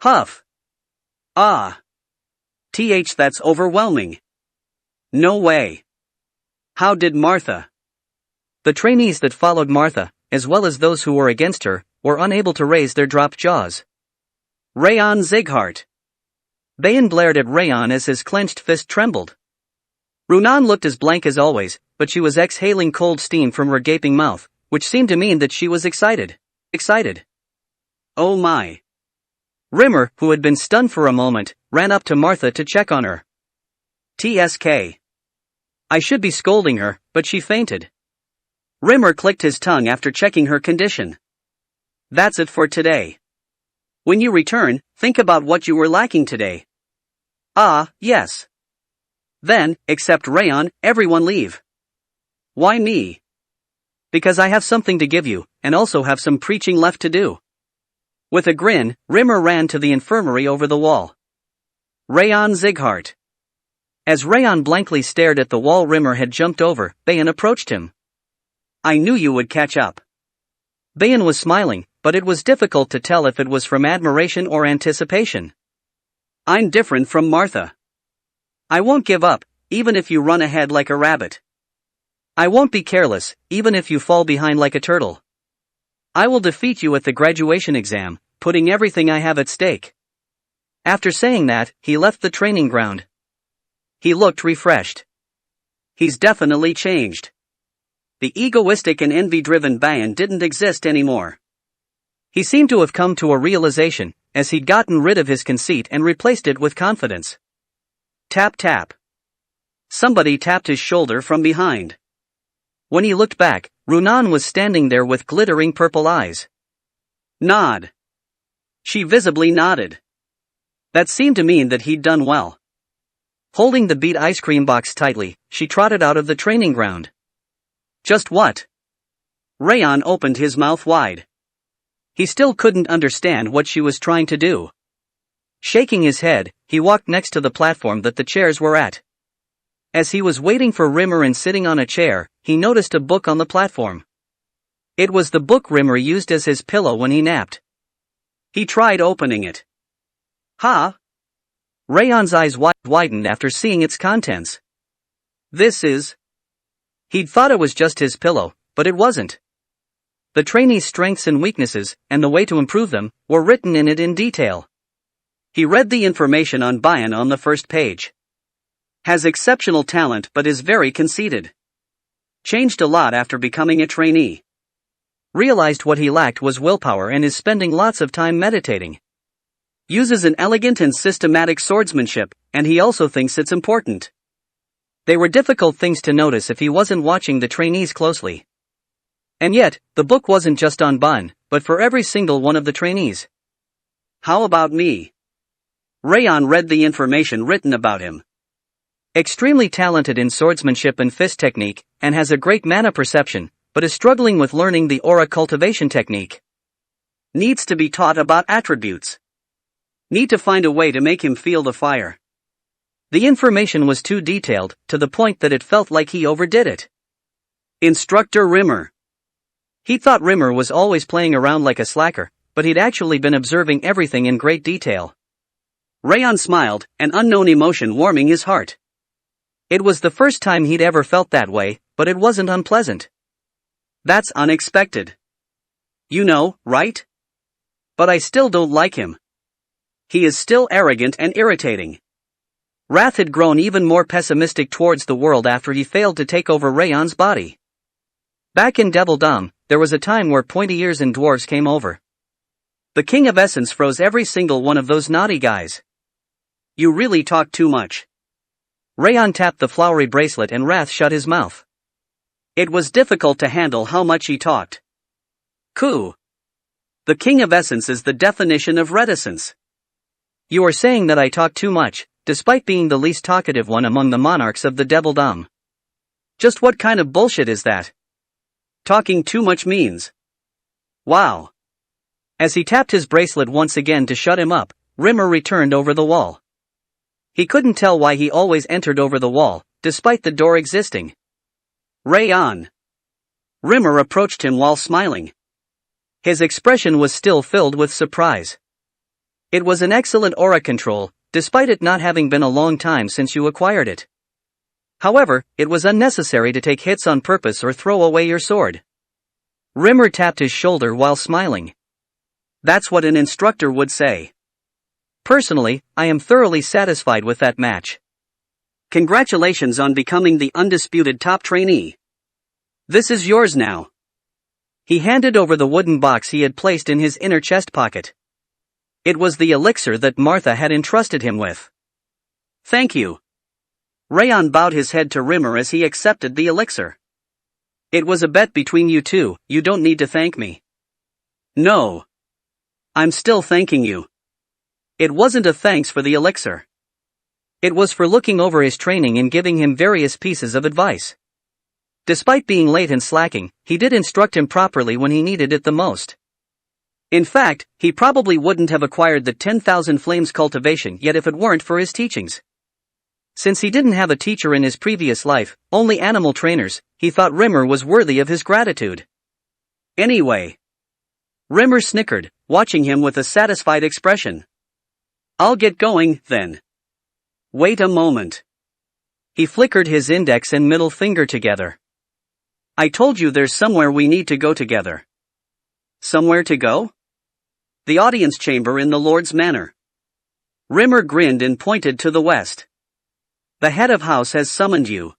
Huff. Ah. That's overwhelming. No way. How did Martha? The trainees that followed Martha, as well as those who were against her, were unable to raise their dropped jaws. Raon Zighart. Bayan glared at Raon as his clenched fist trembled. Runan looked as blank as always, but she was exhaling cold steam from her gaping mouth, which seemed to mean that she was excited. Oh my. Rimmer, who had been stunned for a moment, ran up to Martha to check on her. TSK. I should be scolding her, but she fainted. Rimmer clicked his tongue after checking her condition. That's it for today. When you return, think about what you were lacking today. Ah, yes. Then, except Raon, everyone leave. Why me? Because I have something to give you, and also have some preaching left to do. With a grin, Rimmer ran to the infirmary over the wall. Raon Zighart. As Raon blankly stared at the wall Rimmer had jumped over, Bayan approached him. I knew you would catch up. Bayan was smiling, but it was difficult to tell if it was from admiration or anticipation. I'm different from Martha. I won't give up, even if you run ahead like a rabbit. I won't be careless, even if you fall behind like a turtle. I will defeat you at the graduation exam, putting everything I have at stake. After saying that, he left the training ground. He looked refreshed. He's definitely changed. The egoistic and envy-driven Bayan didn't exist anymore. He seemed to have come to a realization, as he'd gotten rid of his conceit and replaced it with confidence. Tap tap. Somebody tapped his shoulder from behind. When he looked back, Runan was standing there with glittering purple eyes. Nod. She visibly nodded. That seemed to mean that he'd done well. Holding the beet ice cream box tightly, she trotted out of the training ground. Just what? Raon opened his mouth wide. He still couldn't understand what she was trying to do. Shaking his head, he walked next to the platform that the chairs were at. As he was waiting for Rimmer and sitting on a chair, he noticed a book on the platform. It was the book Rimmer used as his pillow when he napped. He tried opening it. Ha! Raon's eyes widened after seeing its contents. This is... He'd thought it was just his pillow, but it wasn't. The trainee's strengths and weaknesses, and the way to improve them, were written in it in detail. He read the information on Bayan on the first page. Has exceptional talent but is very conceited. Changed a lot after becoming a trainee. Realized what he lacked was willpower and is spending lots of time meditating. Uses an elegant and systematic swordsmanship, and he also thinks it's important. They were difficult things to notice if he wasn't watching the trainees closely. And yet, the book wasn't just on Bayan, but for every single one of the trainees. How about me? Raon read the information written about him. Extremely talented in swordsmanship and fist technique, and has a great mana perception, but is struggling with learning the aura cultivation technique. Needs to be taught about attributes. Need to find a way to make him feel the fire. The information was too detailed, to the point that it felt like he overdid it. Instructor Rimmer. He thought Rimmer was always playing around like a slacker, but he'd actually been observing everything in great detail. Raon smiled, an unknown emotion warming his heart. It was the first time he'd ever felt that way, but it wasn't unpleasant. That's unexpected. You know, right? But I still don't like him. He is still arrogant and irritating. Wrath had grown even more pessimistic towards the world after he failed to take over Raon's body. Back in Devildom, there was a time where pointy ears and dwarves came over. The King of Essence froze every single one of those naughty guys. You really talk too much. Raon tapped the flowery bracelet and Wrath shut his mouth. It was difficult to handle how much he talked. Coo. The King of Essence is the definition of reticence. You are saying that I talk too much, despite being the least talkative one among the monarchs of the Devildom. Just what kind of bullshit is that? Talking too much means. Wow. As he tapped his bracelet once again to shut him up, Rimmer returned over the wall. He couldn't tell why he always entered over the wall, despite the door existing. Raon. Rimmer approached him while smiling. His expression was still filled with surprise. It was an excellent aura control, despite it not having been a long time since you acquired it. However, it was unnecessary to take hits on purpose or throw away your sword. Rimmer tapped his shoulder while smiling. That's what an instructor would say. Personally, I am thoroughly satisfied with that match. Congratulations on becoming the undisputed top trainee. This is yours now. He handed over the wooden box he had placed in his inner chest pocket. It was the elixir that Martha had entrusted him with. Thank you. Raon bowed his head to Rimmer as he accepted the elixir. It was a bet between you two, you don't need to thank me. No. I'm still thanking you. It wasn't a thanks for the elixir. It was for looking over his training and giving him various pieces of advice. Despite being late and slacking, he did instruct him properly when he needed it the most. In fact, he probably wouldn't have acquired the 10,000 Flames cultivation yet if it weren't for his teachings. Since he didn't have a teacher in his previous life, only animal trainers, he thought Rimmer was worthy of his gratitude. Anyway. Rimmer snickered, watching him with a satisfied expression. I'll get going, then. Wait a moment. He flickered his index and middle finger together. I told you there's somewhere we need to go together. Somewhere to go? The audience chamber in the Lord's Manor. Rimmer grinned and pointed to the west. The head of house has summoned you.